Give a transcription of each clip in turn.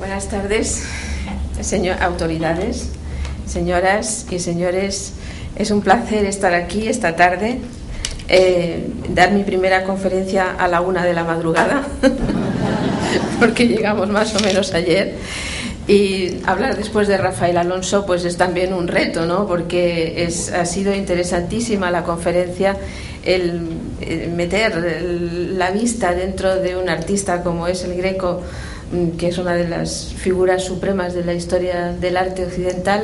Buenas tardes, autoridades, señoras y señores. Es un placer estar aquí esta tarde, dar mi primera conferencia a la 1 de la madrugada, porque llegamos más o menos ayer. Y hablar después de Rafael Alonso pues es también un reto, ¿no? Porque ha sido interesantísima la conferencia, el meter la vista dentro de un artista como es el Greco, que es una de las figuras supremas de la historia del arte occidental.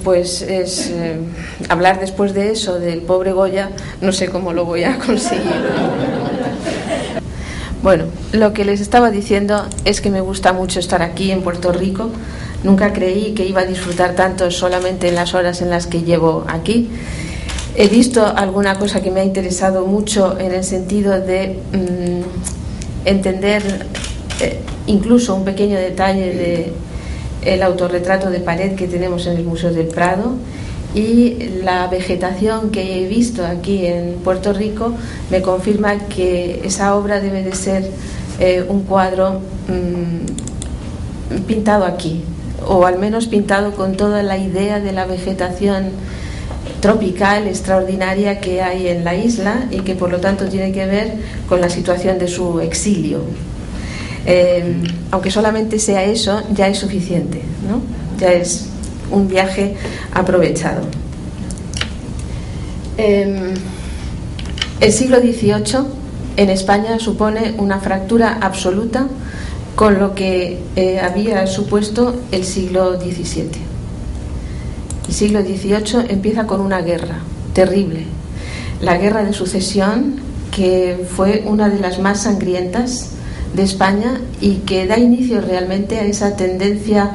Pues es hablar después de eso del pobre Goya, no sé cómo lo voy a conseguir. Bueno, lo que les estaba diciendo es que me gusta mucho estar aquí en Puerto Rico. Nunca creí que iba a disfrutar tanto solamente en las horas en las que llevo aquí. He visto alguna cosa que me ha interesado mucho en el sentido de entender incluso un pequeño detalle del autorretrato de pared que tenemos en el Museo del Prado. Y la vegetación que he visto aquí en Puerto Rico me confirma que esa obra debe de ser un cuadro pintado aquí, o al menos pintado con toda la idea de la vegetación tropical extraordinaria que hay en la isla y que por lo tanto tiene que ver con la situación de su exilio. Aunque solamente sea eso, ya es suficiente, ¿no? Ya es un viaje aprovechado. El siglo XVIII en España supone una fractura absoluta con lo que había supuesto el siglo XVII. El siglo XVIII empieza con una guerra terrible, la Guerra de Sucesión, que fue una de las más sangrientas de España y que da inicio realmente a esa tendencia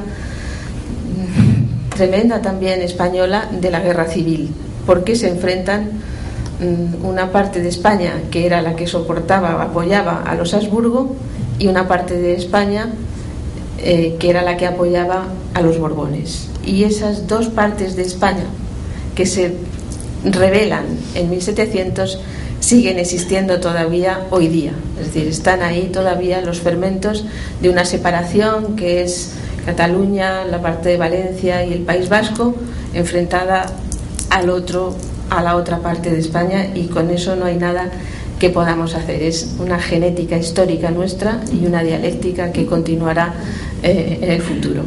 tremenda también española de la guerra civil, porque se enfrentan una parte de España que era la que apoyaba a los Habsburgo, y una parte de España que era la que apoyaba a los Borbones. Y esas dos partes de España que se rebelan en 1700 siguen existiendo todavía hoy día, es decir, están ahí todavía los fermentos de una separación que es Cataluña, la parte de Valencia y el País Vasco, enfrentada a la otra parte de España, y con eso no hay nada que podamos hacer. Es una genética histórica nuestra y una dialéctica que continuará en el futuro.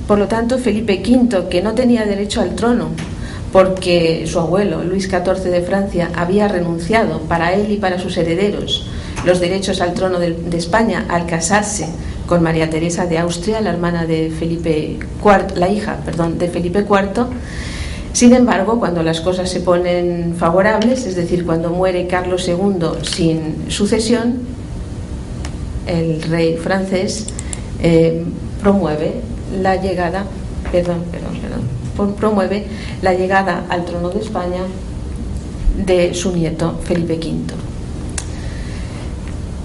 Por lo tanto, Felipe V, que no tenía derecho al trono porque su abuelo, Luis XIV de Francia, había renunciado para él y para sus herederos los derechos al trono de España al casarse con María Teresa de Austria, la hermana de Felipe IV, la hija, de Felipe IV. Sin embargo, cuando las cosas se ponen favorables, es decir, cuando muere Carlos II sin sucesión, el rey francés promueve la llegada al trono de España de su nieto Felipe V.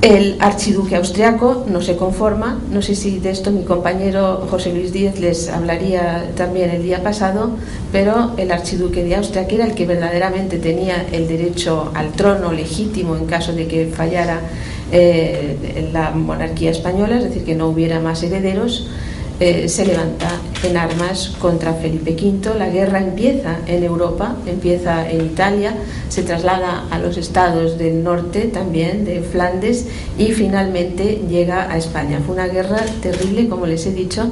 El archiduque austriaco no se conforma. No sé si de esto mi compañero José Luis Díez les hablaría también el día pasado, pero el archiduque de Austria, que era el que verdaderamente tenía el derecho al trono legítimo en caso de que fallara la monarquía española, es decir, que no hubiera más herederos, se levanta en armas contra Felipe V. La guerra empieza en Europa, empieza en Italia, se traslada a los estados del norte también, de Flandes, y finalmente llega a España. Fue una guerra terrible, como les he dicho,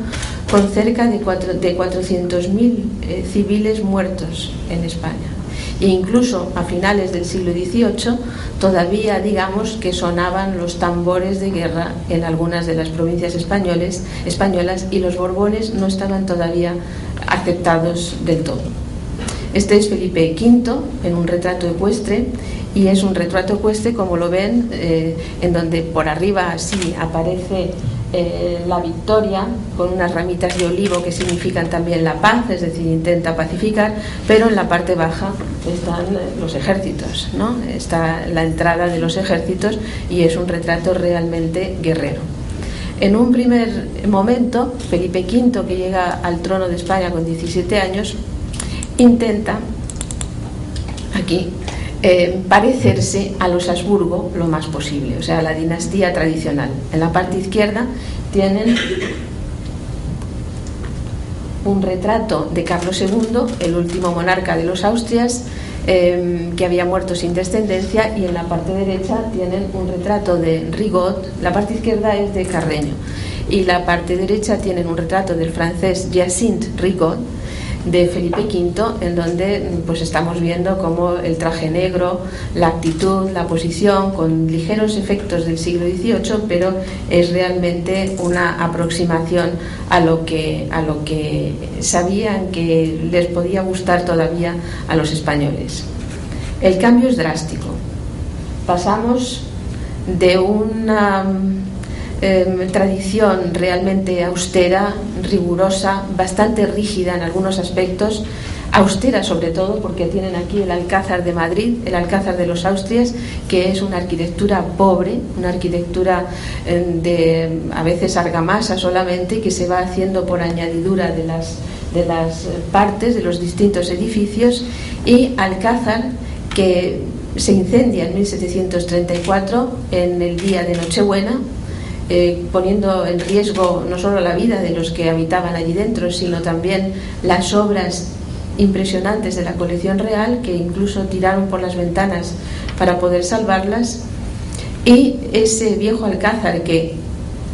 con cerca de 400.000 civiles muertos en España. E incluso a finales del siglo XVIII todavía digamos que sonaban los tambores de guerra en algunas de las provincias españolas, y los Borbones no estaban todavía aceptados del todo. Este es Felipe V en un retrato ecuestre, y es un retrato ecuestre, como lo ven, en donde por arriba así aparece la victoria con unas ramitas de olivo que significan también la paz, es decir, intenta pacificar, pero en la parte baja están los ejércitos, ¿no? Está la entrada de los ejércitos, y es un retrato realmente guerrero. En un primer momento, Felipe V, que llega al trono de España con 17 años, intenta aquí parecerse a los Habsburgo lo más posible, o sea, a la dinastía tradicional. En la parte izquierda tienen un retrato de Carlos II, el último monarca de los Austrias, que había muerto sin descendencia, y en la parte derecha tienen un retrato de Rigaud. La parte izquierda es de Carreño y la parte derecha tienen un retrato del francés Hyacinthe Rigaud de Felipe V, en donde pues estamos viendo cómo el traje negro, la actitud, la posición, con ligeros efectos del siglo XVIII, pero es realmente una aproximación a lo que sabían que les podía gustar todavía a los españoles. El cambio es drástico. Pasamos de una tradición realmente austera, rigurosa, bastante rígida en algunos aspectos, austera sobre todo porque tienen aquí el Alcázar de Madrid, el Alcázar de los Austrias, que es una arquitectura pobre, una arquitectura de a veces argamasa solamente, que se va haciendo por añadidura de las partes de los distintos edificios, y Alcázar que se incendia en 1734 en el día de Nochebuena, poniendo en riesgo no solo la vida de los que habitaban allí dentro, sino también las obras impresionantes de la colección real, que incluso tiraron por las ventanas para poder salvarlas. Y ese viejo alcázar, que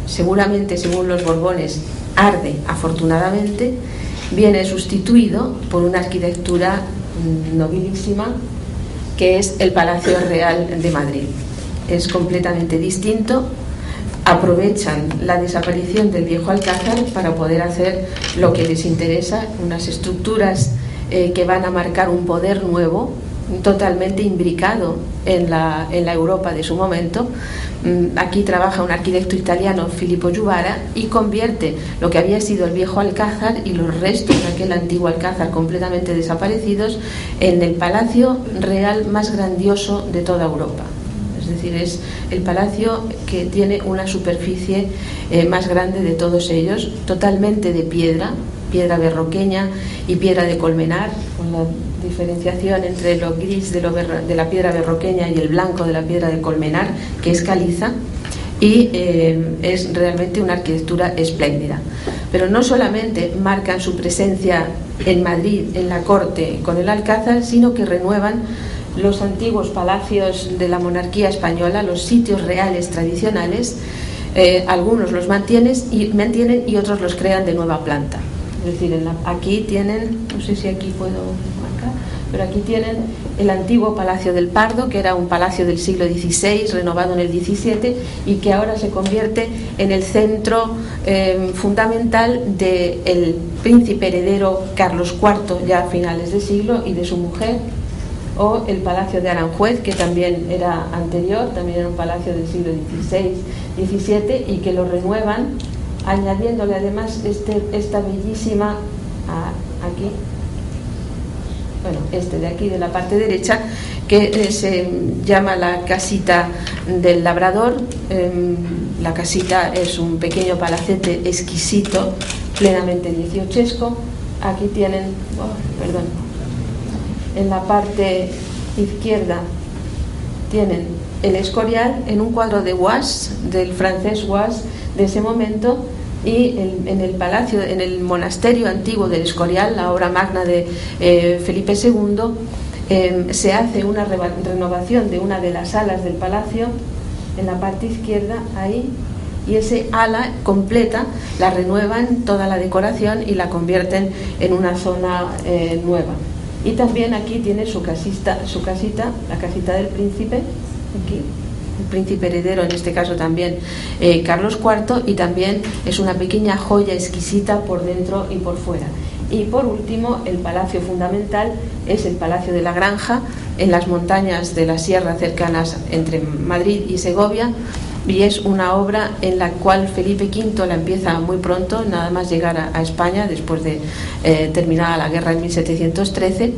seguramente, según los Borbones, arde afortunadamente, viene sustituido por una arquitectura nobilísima, que es el Palacio Real de Madrid. Es completamente distinto. Aprovechan la desaparición del viejo alcázar para poder hacer lo que les interesa, unas estructuras que van a marcar un poder nuevo, totalmente imbricado en la Europa de su momento. Aquí trabaja un arquitecto italiano, Filippo Juvara, y convierte lo que había sido el viejo alcázar y los restos de aquel antiguo alcázar completamente desaparecidos en el palacio real más grandioso de toda Europa. Es decir, es el palacio que tiene una superficie más grande de todos ellos, totalmente de piedra berroqueña y piedra de colmenar, con la diferenciación entre lo gris de la piedra berroqueña y el blanco de la piedra de colmenar, que es caliza, y es realmente una arquitectura espléndida. Pero no solamente marcan su presencia en Madrid, en la corte, con el alcázar, sino que renuevan los antiguos palacios de la monarquía española, los sitios reales tradicionales. Algunos los mantienen y otros los crean de nueva planta. Es decir, aquí tienen, no sé si aquí puedo marcar, pero aquí tienen el antiguo Palacio del Pardo, que era un palacio del siglo XVI, renovado en el XVII, y que ahora se convierte en el centro fundamental del príncipe heredero Carlos IV, ya a finales de siglo, y de su mujer. O el Palacio de Aranjuez, que también era anterior, también era un palacio del siglo XVI, XVII, y que lo renuevan, añadiéndole además esta bellísima, aquí, bueno, de aquí de la parte derecha, que se llama la casita del labrador. La casita es un pequeño palacete exquisito, plenamente dieciochesco. Aquí tienen, en la parte izquierda tienen el Escorial en un cuadro de Was, del francés Was de ese momento, y en el palacio, en el monasterio antiguo del Escorial, la obra magna de Felipe II, se hace una renovación de una de las alas del palacio en la parte izquierda, ahí, y ese ala completa la renuevan, toda la decoración, y la convierten en una zona nueva. Y también aquí tiene su casita, la casita del príncipe, aquí, el príncipe heredero, en este caso también Carlos IV, y también es una pequeña joya exquisita por dentro y por fuera. Y por último, el palacio fundamental es el Palacio de la Granja, en las montañas de la sierra cercanas entre Madrid y Segovia, y es una obra en la cual Felipe V la empieza muy pronto, nada más llegar a España, después de terminada la guerra en 1713,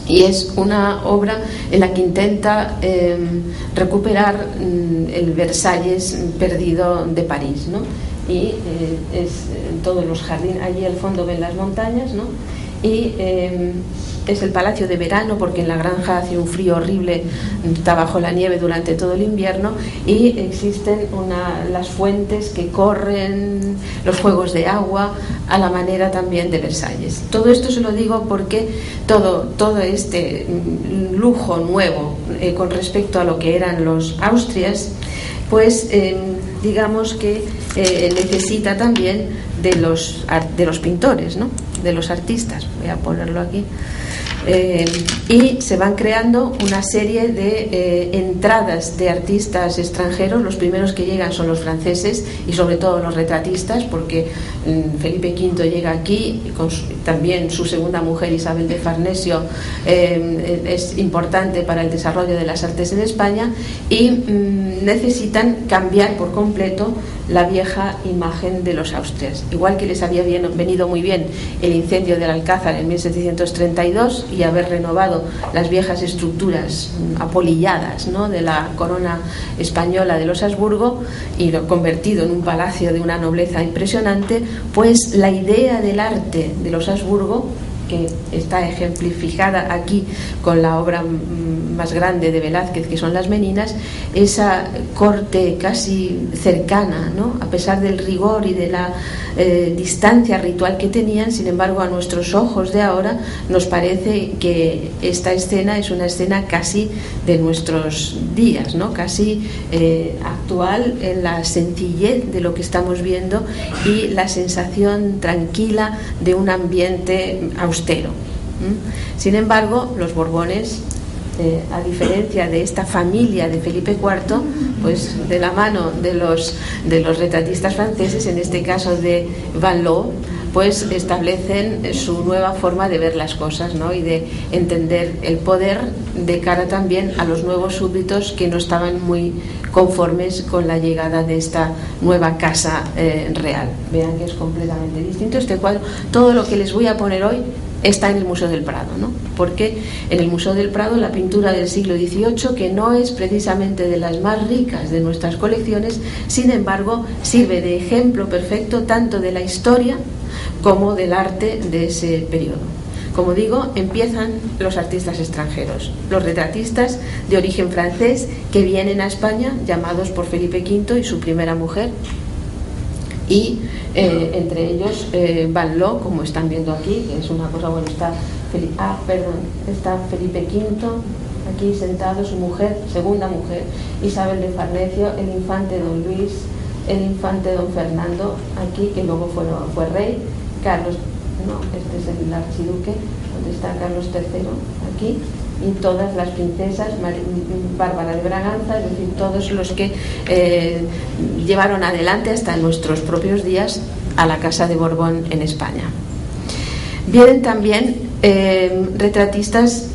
y es una obra en la que intenta recuperar el Versalles perdido de París, ¿no? Y es en todos los jardines, allí al fondo ven las montañas, ¿no? y es el palacio de verano, porque en la granja hace un frío horrible, está bajo la nieve durante todo el invierno, y existen las fuentes que corren, los juegos de agua, a la manera también de Versalles. Todo esto se lo digo porque todo este lujo nuevo con respecto a lo que eran los Austrias, pues digamos que necesita también de los pintores, ¿no? De los artistas. Voy a ponerlo aquí. Y se van creando una serie de entradas de artistas extranjeros. Los primeros que llegan son los franceses y sobre todo los retratistas, porque Felipe V llega aquí con también su segunda mujer Isabel de Farnesio es importante para el desarrollo de las artes en España, y necesitan cambiar por completo la vieja imagen de los Austrias, igual que les había venido muy bien el incendio del Alcázar en 1732 y haber renovado las viejas estructuras apolilladas, ¿no?, de la corona española de los Habsburgo y lo convertido en un palacio de una nobleza impresionante. Pues la idea del arte de los Habsburgo, que está ejemplificada aquí con la obra más grande de Velázquez, que son las Meninas, esa corte casi cercana, ¿no?, a pesar del rigor y de la distancia ritual que tenían. Sin embargo, a nuestros ojos de ahora nos parece que esta escena es una escena casi de nuestros días, ¿no?, casi actual, en la sencillez de lo que estamos viendo y la sensación tranquila de un ambiente austero. Sin embargo, los Borbones, a diferencia de esta familia de Felipe IV, pues de la mano de los retratistas franceses, en este caso de Van Loo, pues establecen su nueva forma de ver las cosas, ¿no?, y de entender el poder de cara también a los nuevos súbditos que no estaban muy conformes con la llegada de esta nueva casa real. Vean que es completamente distinto este cuadro. Todo lo que les voy a poner hoy está en el Museo del Prado, ¿no?, porque en el Museo del Prado la pintura del siglo XVIII, que no es precisamente de las más ricas de nuestras colecciones, sin embargo sirve de ejemplo perfecto tanto de la historia como del arte de ese periodo. Como digo, empiezan los artistas extranjeros, los retratistas de origen francés que vienen a España, llamados por Felipe V y su primera mujer, y entre ellos Van Loo, como están viendo aquí, que es una cosa, bueno, está Felipe V aquí sentado, su mujer, segunda mujer, Isabel de Farnesio, el infante don Luis, el infante don Fernando, aquí, que luego fue rey, Carlos, no, este es el archiduque, donde está Carlos III, aquí, y todas las princesas, Bárbara de Braganza, es decir, todos los que llevaron adelante hasta nuestros propios días a la Casa de Borbón en España. Vienen también retratistas,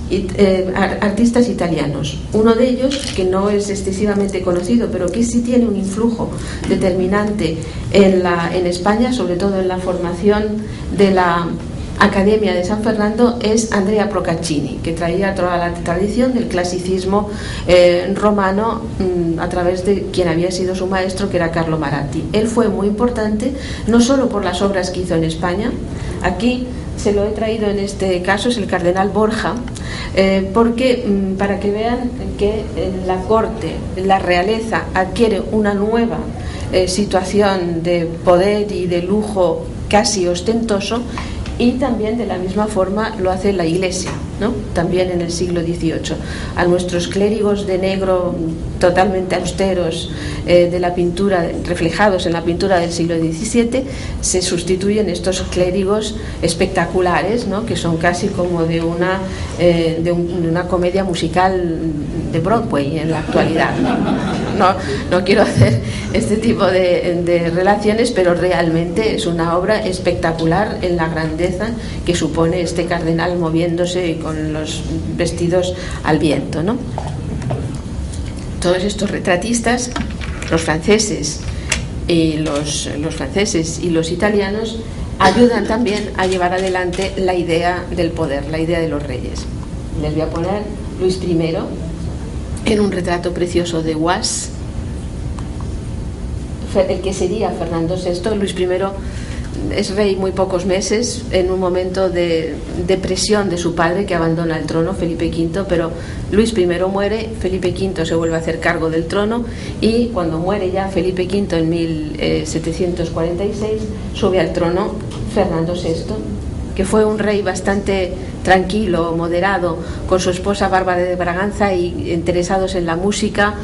artistas italianos. Uno de ellos, que no es excesivamente conocido, pero que sí tiene un influjo determinante en España, sobre todo en la formación de la Academia de San Fernando, es Andrea Procaccini, que traía toda la tradición del clasicismo romano a través de quien había sido su maestro, que era Carlo Maratti. Él fue muy importante, no solo por las obras que hizo en España. Aquí se lo he traído, en este caso es el cardenal Borja, porque para que vean que la corte, la realeza, adquiere una nueva situación de poder y de lujo casi ostentoso, y también de la misma forma lo hace la Iglesia, ¿no?, también en el siglo XVIII. A nuestros clérigos de negro totalmente austeros de la pintura, reflejados en la pintura del siglo XVII, se sustituyen estos clérigos espectaculares, ¿no?, que son casi como de una comedia musical de Broadway en la actualidad. No quiero hacer este tipo de relaciones, pero realmente es una obra espectacular en la grandeza que supone este cardenal moviéndose con los vestidos al viento, ¿no? Todos estos retratistas, los franceses y los italianos, ayudan también a llevar adelante la idea del poder, la idea de los reyes. Les voy a poner Luis I en un retrato precioso de Guas, el que sería Fernando VI. Luis I es rey muy pocos meses, en un momento de depresión de su padre, que abandona el trono, Felipe V, pero Luis I muere, Felipe V se vuelve a hacer cargo del trono, y cuando muere ya Felipe V en 1746, sube al trono Fernando VI, que fue un rey bastante tranquilo, moderado, con su esposa Bárbara de Braganza, y interesados en la música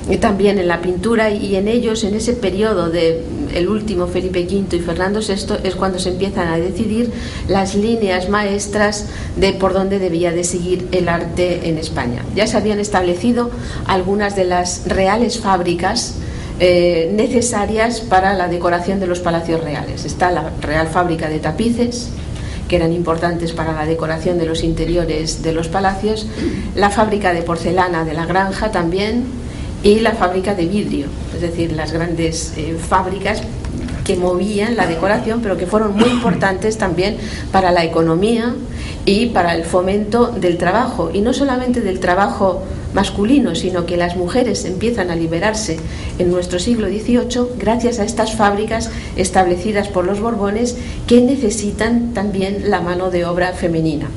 y también en la pintura, y en ellos, en ese periodo de el último Felipe V y Fernando VI, es cuando se empiezan a decidir las líneas maestras de por dónde debía de seguir el arte en España. Ya se habían establecido algunas de las reales fábricas necesarias para la decoración de los palacios reales. Está la Real Fábrica de Tapices, que eran importantes para la decoración de los interiores de los palacios, la fábrica de porcelana de la Granja también, y la fábrica de vidrio, es decir, las grandes fábricas que movían la decoración, pero que fueron muy importantes también para la economía y para el fomento del trabajo, y no solamente del trabajo masculino, sino que las mujeres empiezan a liberarse en nuestro siglo XVIII gracias a estas fábricas establecidas por los Borbones, que necesitan también la mano de obra femenina,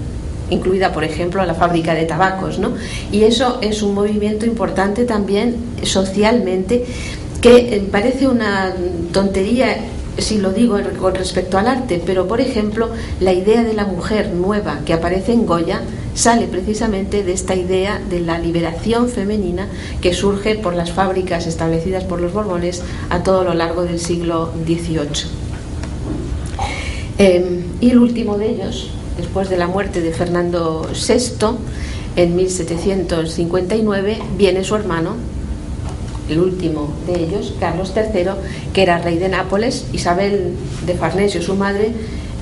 incluida, por ejemplo, la fábrica de tabacos, ¿no? Y eso es un movimiento importante también socialmente, que parece una tontería si lo digo con respecto al arte, pero por ejemplo la idea de la mujer nueva que aparece en Goya sale precisamente de esta idea de la liberación femenina que surge por las fábricas establecidas por los Borbones a todo lo largo del siglo XVIII. Y el último de ellos, después de la muerte de Fernando VI en 1759, viene su hermano, el último de ellos, Carlos III, que era rey de Nápoles. Isabel de Farnesio, su madre,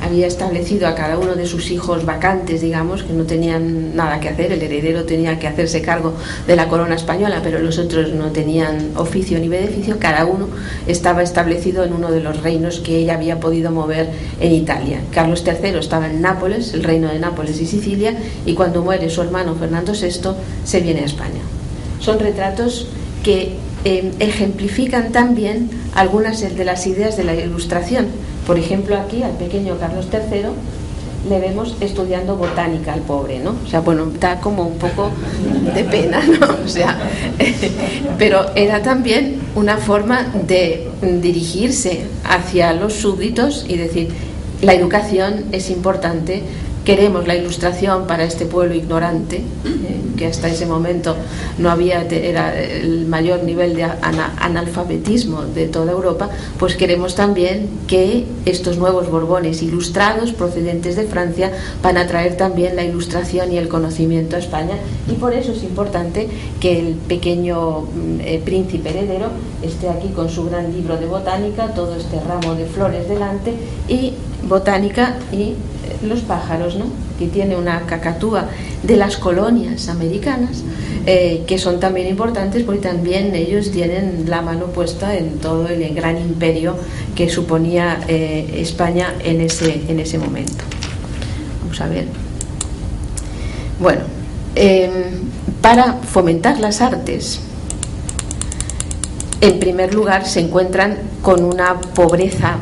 había establecido a cada uno de sus hijos vacantes, digamos, que no tenían nada que hacer. El heredero tenía que hacerse cargo de la corona española, pero los otros no tenían oficio ni beneficio. Cada uno estaba establecido en uno de los reinos que ella había podido mover en Italia. Carlos III estaba en Nápoles, el reino de Nápoles y Sicilia, y cuando muere su hermano Fernando VI se viene a España. Son retratos que ejemplifican también algunas de las ideas de la Ilustración. Por ejemplo, aquí al pequeño Carlos III le vemos estudiando botánica, al pobre, ¿no? O sea, bueno, da como un poco de pena, ¿no? O sea, pero era también una forma de dirigirse hacia los súbditos y decir: la educación es importante, queremos la Ilustración para este pueblo ignorante, que hasta ese momento no había, era el mayor nivel de analfabetismo de toda Europa. Pues queremos también que estos nuevos Borbones ilustrados procedentes de Francia van a traer también la Ilustración y el conocimiento a España, y por eso es importante que el pequeño príncipe heredero esté aquí con su gran libro de botánica, todo este ramo de flores delante, y botánica y los pájaros, ¿no? Que tiene una cacatúa de las colonias americanas, que son también importantes porque también ellos tienen la mano puesta en todo el gran imperio que suponía España en ese momento. Vamos a ver. Bueno, para fomentar las artes, en primer lugar se encuentran con una pobreza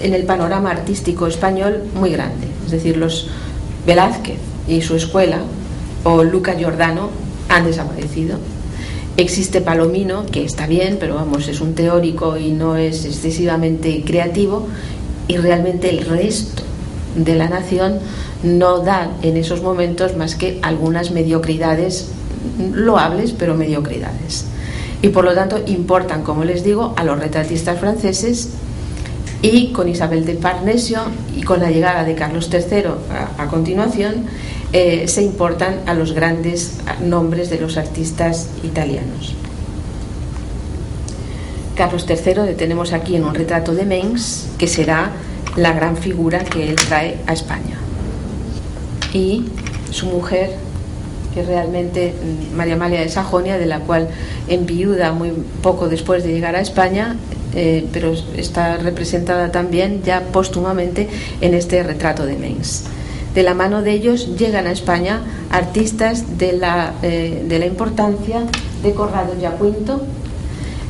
en el panorama artístico español muy grande. Es decir, los Velázquez y su escuela, o Luca Giordano, han desaparecido. Existe Palomino, que está bien, pero vamos, es un teórico y no es excesivamente creativo, y realmente el resto de la nación no da en esos momentos más que algunas mediocridades loables, pero mediocridades. Y por lo tanto importan, como les digo, a los retratistas franceses, y con Isabel de Farnesio y con la llegada de Carlos III a continuación se importan a los grandes nombres de los artistas italianos. Carlos III le tenemos aquí en un retrato de Mengs, que será la gran figura que él trae a España, y su mujer, que realmente María Amalia de Sajonia, de la cual enviuda muy poco después de llegar a España, pero está representada también ya póstumamente en este retrato de Mengs. De la mano de ellos llegan a España artistas de la importancia de Corrado Giaquinto,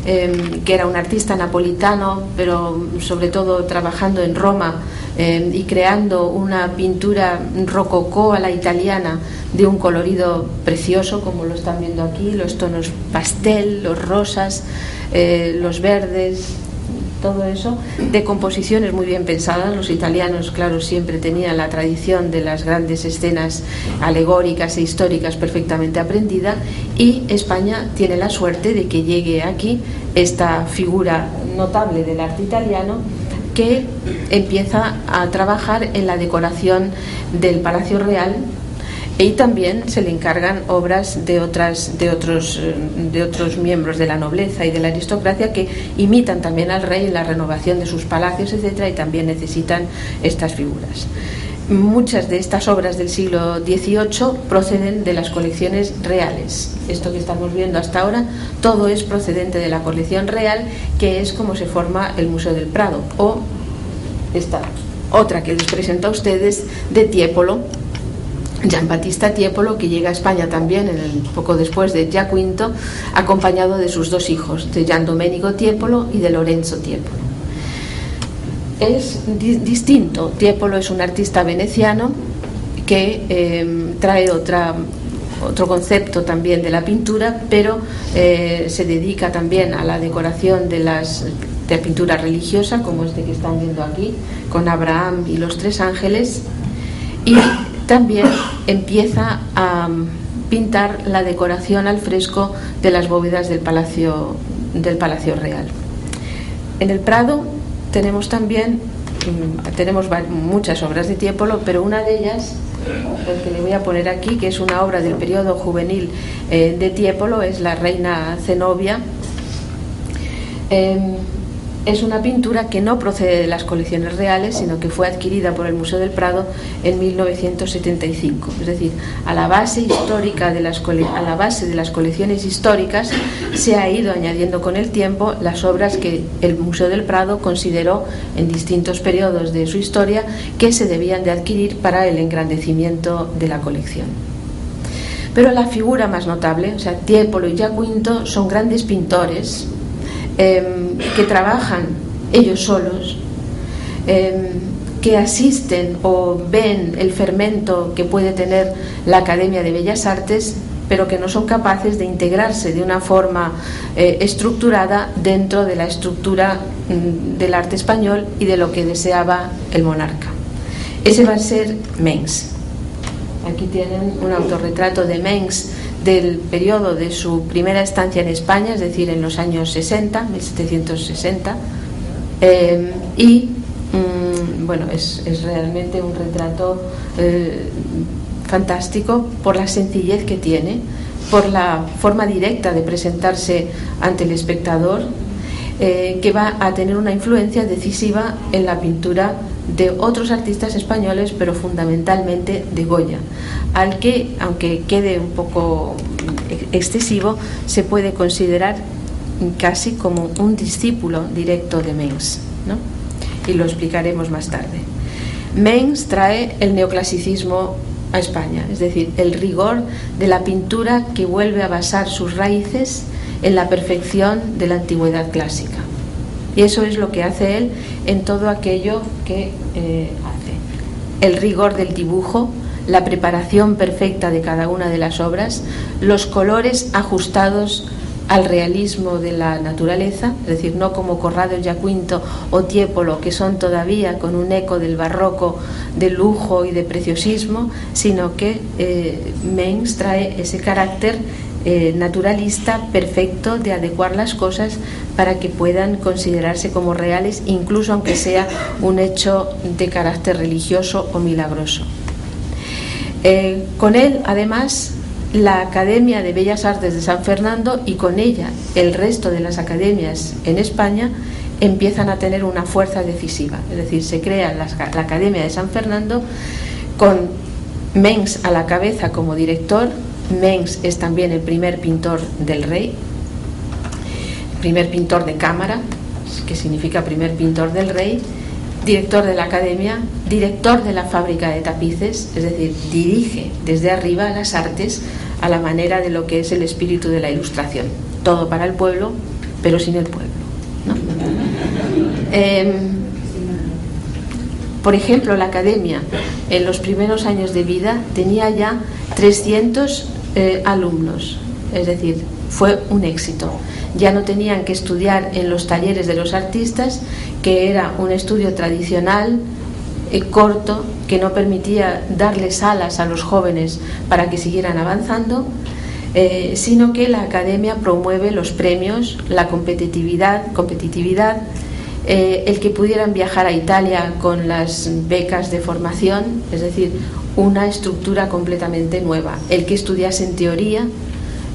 que era un artista napolitano, pero sobre todo trabajando en Roma y creando una pintura rococó a la italiana de un colorido precioso, como lo están viendo aquí, los tonos pastel, los rosas, los verdes, todo eso, de composiciones muy bien pensadas. Los italianos, claro, siempre tenían la tradición de las grandes escenas alegóricas e históricas perfectamente aprendida, y España tiene la suerte de que llegue aquí esta figura notable del arte italiano, que empieza a trabajar en la decoración del Palacio Real, y también se le encargan obras de otros miembros de la nobleza y de la aristocracia que imitan también al rey en la renovación de sus palacios, etcétera, y también necesitan estas figuras. Muchas de estas obras del siglo XVIII proceden de las colecciones reales. Esto que estamos viendo hasta ahora, todo es procedente de la colección real, que es como se forma el Museo del Prado, o esta otra que les presento a ustedes, de Tiepolo, Giambattista Tiepolo, que llega a España también poco después de Giaquinto, acompañado de sus dos hijos, de Gian Domenico Tiepolo y de Lorenzo Tiepolo. Es distinto. Tiepolo es un artista veneciano que trae otro concepto también de la pintura, pero se dedica también a la decoración de pintura religiosa, como este que están viendo aquí, con Abraham y los tres ángeles, y también empieza a pintar la decoración al fresco de las bóvedas del Palacio Real. En el Prado tenemos muchas obras de Tiepolo, pero una de ellas, que le voy a poner aquí, que es una obra del periodo juvenil de Tiepolo, es la Reina Zenobia. Es una pintura que no procede de las colecciones reales, sino que fue adquirida por el Museo del Prado en 1975. Es decir, a la base de las colecciones históricas se ha ido añadiendo con el tiempo las obras que el Museo del Prado consideró en distintos periodos de su historia que se debían de adquirir para el engrandecimiento de la colección. Pero la figura más notable, o sea, Tiepolo y Giaquinto, son grandes pintores que trabajan ellos solos, que asisten o ven el fermento que puede tener la Academia de Bellas Artes, pero que no son capaces de integrarse de una forma estructurada dentro de la estructura del arte español y de lo que deseaba el monarca. Ese va a ser Mengs. Aquí tienen un autorretrato de Mengs del periodo de su primera estancia en España, es decir, en los años 60, 1760, bueno, es realmente un retrato fantástico por la sencillez que tiene, por la forma directa de presentarse ante el espectador, que va a tener una influencia decisiva en la pintura de otros artistas españoles, pero fundamentalmente de Goya, al que, aunque quede un poco excesivo, se puede considerar casi como un discípulo directo de Mengs, ¿no? Y lo explicaremos más tarde. Mengs trae el neoclasicismo a España, es decir, el rigor de la pintura que vuelve a basar sus raíces en la perfección de la antigüedad clásica. Y eso es lo que hace él en todo aquello que hace. El rigor del dibujo, la preparación perfecta de cada una de las obras, los colores ajustados al realismo de la naturaleza, es decir, no como Corrado, Giaquinto o Tiepolo, que son todavía con un eco del barroco, de lujo y de preciosismo, sino que Mengs trae ese carácter naturalista perfecto de adecuar las cosas para que puedan considerarse como reales, incluso aunque sea un hecho de carácter religioso o milagroso. Con él, además, la Academia de Bellas Artes de San Fernando, y con ella el resto de las academias en España, empiezan a tener una fuerza decisiva. Es decir, se crea la Academia de San Fernando con Mengs a la cabeza como director. Mengs es también el primer pintor del rey, primer pintor de cámara, que significa primer pintor del rey, director de la academia, director de la fábrica de tapices, es decir, dirige desde arriba las artes a la manera de lo que es el espíritu de la Ilustración. Todo para el pueblo, pero sin el pueblo, ¿no? Por ejemplo, la academia en los primeros años de vida tenía ya 300 alumnos, es decir, fue un éxito. Ya no tenían que estudiar en los talleres de los artistas, que era un estudio tradicional, corto, que no permitía darles alas a los jóvenes para que siguieran avanzando, sino que la academia promueve los premios, la competitividad, el que pudieran viajar a Italia con las becas de formación, es decir, una estructura completamente nueva, el que estudiasen teoría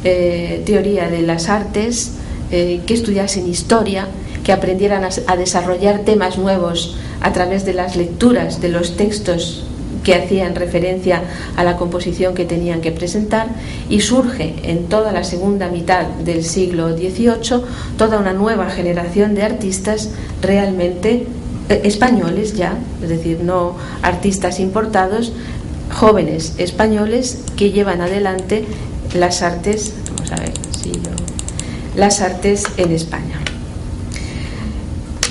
de las artes, que estudiasen historia, que aprendieran a desarrollar temas nuevos a través de las lecturas de los textos que hacían referencia a la composición que tenían que presentar, y surge en toda la segunda mitad del siglo XVIII toda una nueva generación de artistas realmente españoles ya, es decir, no artistas importados, jóvenes españoles que llevan adelante las artes, vamos a ver si las artes en España.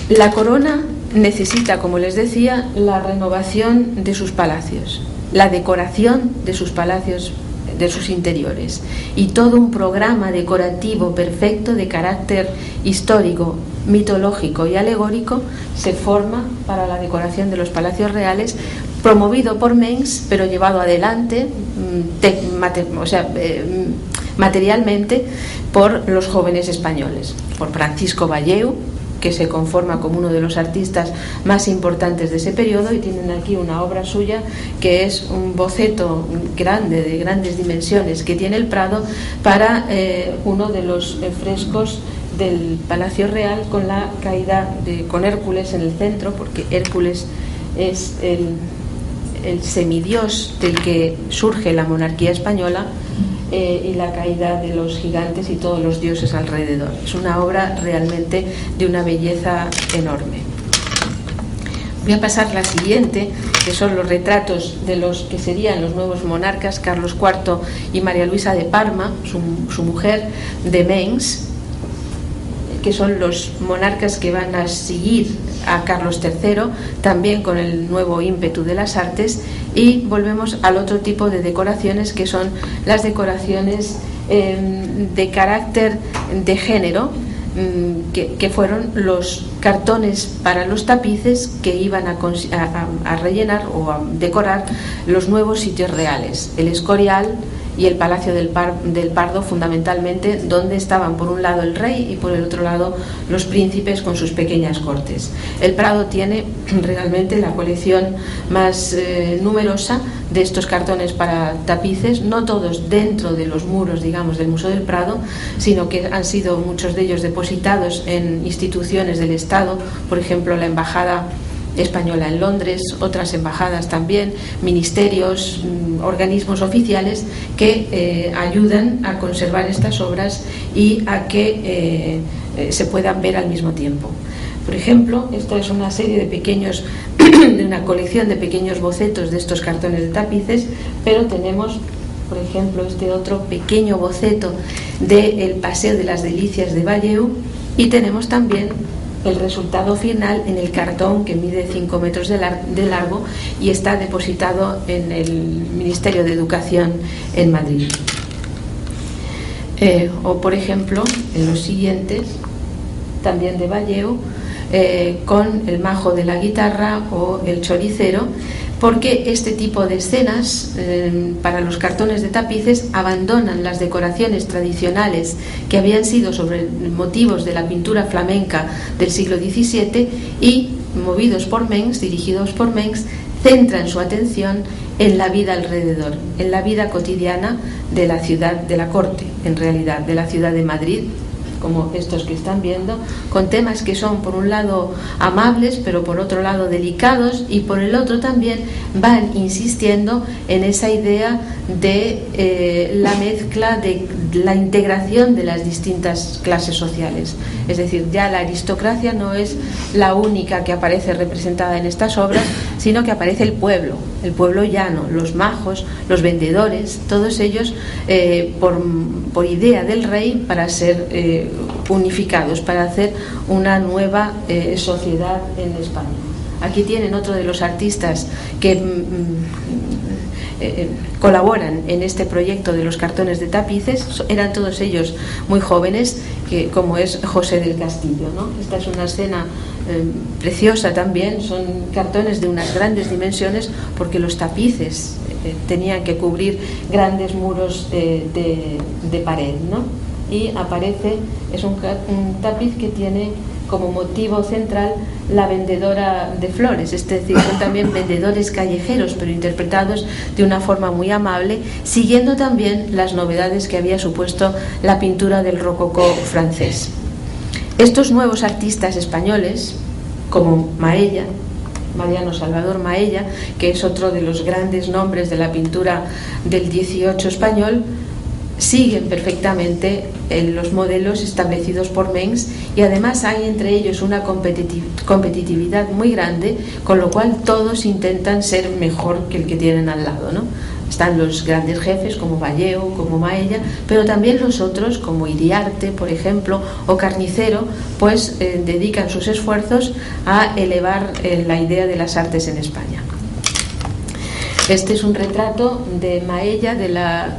La corona necesita, como les decía, la renovación de sus palacios, la decoración de sus palacios, de sus interiores, y todo un programa decorativo perfecto de carácter histórico, mitológico y alegórico se forma para la decoración de los palacios reales, promovido por Mengs, pero llevado adelante materialmente por los jóvenes españoles, por Francisco Valleu, que se conforma como uno de los artistas más importantes de ese periodo, y tienen aquí una obra suya que es un boceto grande, de grandes dimensiones, que tiene el Prado para uno de los frescos del Palacio Real, con la caída con Hércules en el centro, porque Hércules es el semidios del que surge la monarquía española, y la caída de los gigantes y todos los dioses alrededor. Es una obra realmente de una belleza enorme. Voy a pasar a la siguiente, que son los retratos de los que serían los nuevos monarcas, Carlos IV y María Luisa de Parma, su mujer, de Mengs, que son los monarcas que van a seguir a Carlos III, también con el nuevo ímpetu de las artes. Y volvemos al otro tipo de decoraciones, que son las decoraciones de carácter de género, que fueron los cartones para los tapices que iban a rellenar o a decorar los nuevos sitios reales, el Escorial y el Palacio del Pardo, fundamentalmente, donde estaban por un lado el rey y por el otro lado los príncipes con sus pequeñas cortes. El Prado tiene realmente la colección más numerosa de estos cartones para tapices, no todos dentro de los muros, digamos, del Museo del Prado, sino que han sido muchos de ellos depositados en instituciones del Estado, por ejemplo la Embajada Española en Londres, otras embajadas también, ministerios, organismos oficiales que ayudan a conservar estas obras y a que se puedan ver al mismo tiempo. Por ejemplo, esto es una serie de pequeños, de una colección de pequeños bocetos de estos cartones de tapices, pero tenemos, por ejemplo, este otro pequeño boceto del Paseo de las Delicias de Valleu, y tenemos también el resultado final en el cartón, que mide 5 metros de largo y está depositado en el Ministerio de Educación en Madrid. O por ejemplo, en los siguientes, también de Valleu, con el majo de la guitarra o el choricero, porque este tipo de escenas para los cartones de tapices abandonan las decoraciones tradicionales que habían sido sobre motivos de la pintura flamenca del siglo XVII y, movidos por Mengs, dirigidos por Mengs, centran su atención en la vida alrededor, en la vida cotidiana de la ciudad, de la corte, en realidad, de la ciudad de Madrid, como estos que están viendo, con temas que son por un lado amables, pero por otro lado delicados, y por el otro también van insistiendo en esa idea de la mezcla, de la integración de las distintas clases sociales. Es decir, ya la aristocracia no es la única que aparece representada en estas obras, sino que aparece el pueblo llano, los majos, los vendedores, todos ellos por idea del rey, para ser unificados para hacer una nueva sociedad en España. Aquí tienen otro de los artistas que colaboran en este proyecto de los cartones de tapices. Eran todos ellos muy jóvenes, como es José del Castillo, ¿no? Esta es una escena preciosa también. Son cartones de unas grandes dimensiones porque los tapices tenían que cubrir grandes muros de pared, ¿no? Y aparece, es un tapiz que tiene como motivo central la vendedora de flores, es decir, son también vendedores callejeros, pero interpretados de una forma muy amable, siguiendo también las novedades que había supuesto la pintura del rococó francés. Estos nuevos artistas españoles, como Maella, Mariano Salvador Maella, que es otro de los grandes nombres de la pintura del 18 español, siguen perfectamente los modelos establecidos por Mengs, y además hay entre ellos una competitividad muy grande, con lo cual todos intentan ser mejor que el que tienen al lado, ¿no? Están los grandes jefes como Vallejo, como Maella, pero también los otros como Iriarte, por ejemplo, o Carnicero, pues dedican sus esfuerzos a elevar la idea de las artes en España. Este es un retrato de Maella, de la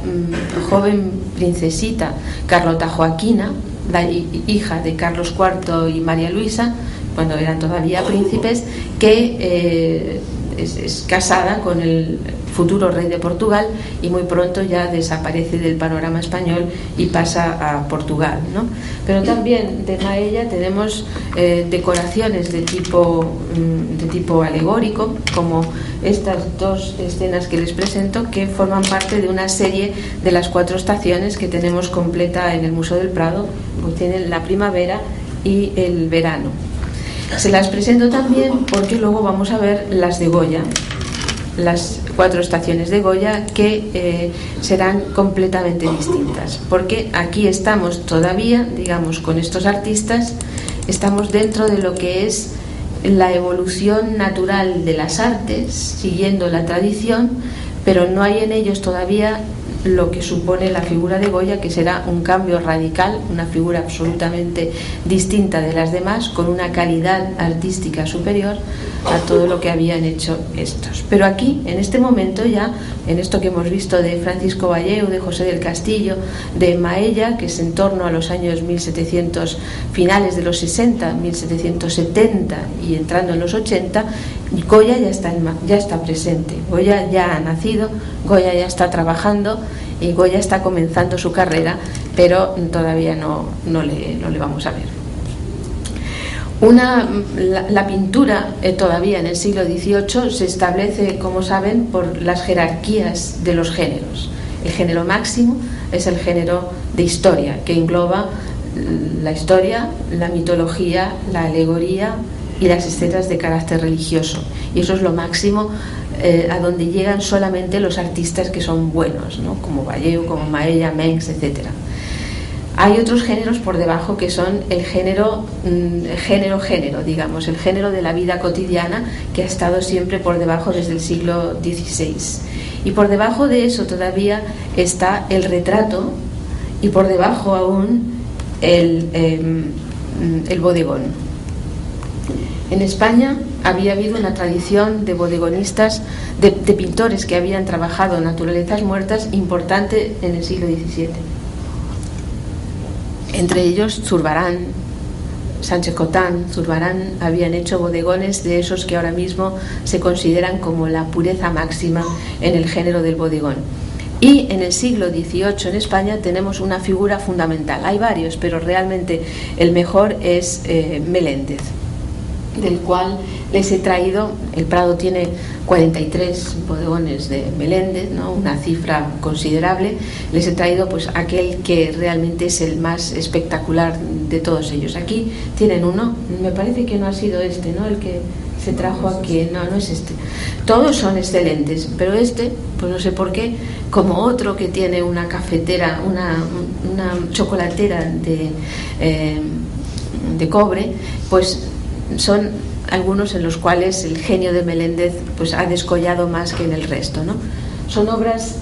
joven princesita Carlota Joaquina, la hija de Carlos IV y María Luisa, cuando eran todavía príncipes, que es casada con el futuro rey de Portugal, y muy pronto ya desaparece del panorama español y pasa a Portugal, ¿no? Pero también de Maella tenemos decoraciones de tipo alegórico, como estas dos escenas que les presento, que forman parte de una serie de las 4 estaciones que tenemos completa en el Museo del Prado, pues tienen la primavera y el verano. Se las presento también porque luego vamos a ver las de Goya, las 4 estaciones de Goya, que serán completamente distintas, porque aquí estamos todavía, digamos, con estos artistas, estamos dentro de lo que es la evolución natural de las artes, siguiendo la tradición, pero no hay en ellos todavía lo que supone la figura de Goya, que será un cambio radical, una figura absolutamente distinta de las demás, con una calidad artística superior a todo lo que habían hecho estos. Pero aquí, en este momento ya, en esto que hemos visto de Francisco Vallejo, de José del Castillo, de Maella, que es en torno a los años 1700, finales de los 60, 1770 y entrando en los 80, Goya ya está presente, Goya ya ha nacido, Goya ya está trabajando y Goya está comenzando su carrera, pero todavía no le vamos a ver. La pintura todavía en el siglo XVIII se establece, como saben, por las jerarquías de los géneros. El género máximo es el género de historia, que engloba la historia, la mitología, la alegoría y las escenas de carácter religioso, y eso es lo máximo a donde llegan solamente los artistas que son buenos, ¿no? Como Vallejo, como Maella, Mengs, etc. Hay otros géneros por debajo que son el género, digamos, el género de la vida cotidiana, que ha estado siempre por debajo desde el siglo XVI, y por debajo de eso todavía está el retrato, y por debajo aún el bodegón. En España había habido una tradición de bodegonistas, de pintores que habían trabajado naturalezas muertas, importante en el siglo XVII. Entre ellos Zurbarán, Sánchez Cotán, Zurbarán habían hecho bodegones de esos que ahora mismo se consideran como la pureza máxima en el género del bodegón. Y en el siglo XVIII en España tenemos una figura fundamental. Hay varios, pero realmente el mejor es Meléndez, del cual les he traído, el Prado tiene 43 bodegones de Meléndez, ¿no? Una cifra considerable. Les he traído pues aquel que realmente es el más espectacular de todos ellos. Aquí tienen uno, me parece que no ha sido este, ¿no? El que se trajo aquí, no es este. Todos son excelentes, pero este, pues no sé por qué, como otro que tiene una cafetera, una chocolatera de cobre, pues son algunos en los cuales el genio de Meléndez pues ha descollado más que en el resto, ¿no? Son obras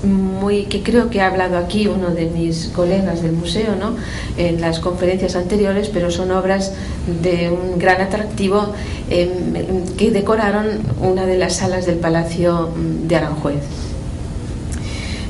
que creo que ha hablado aquí uno de mis colegas del museo, ¿no?, en las conferencias anteriores, pero son obras de un gran atractivo que decoraron una de las salas del Palacio de Aranjuez.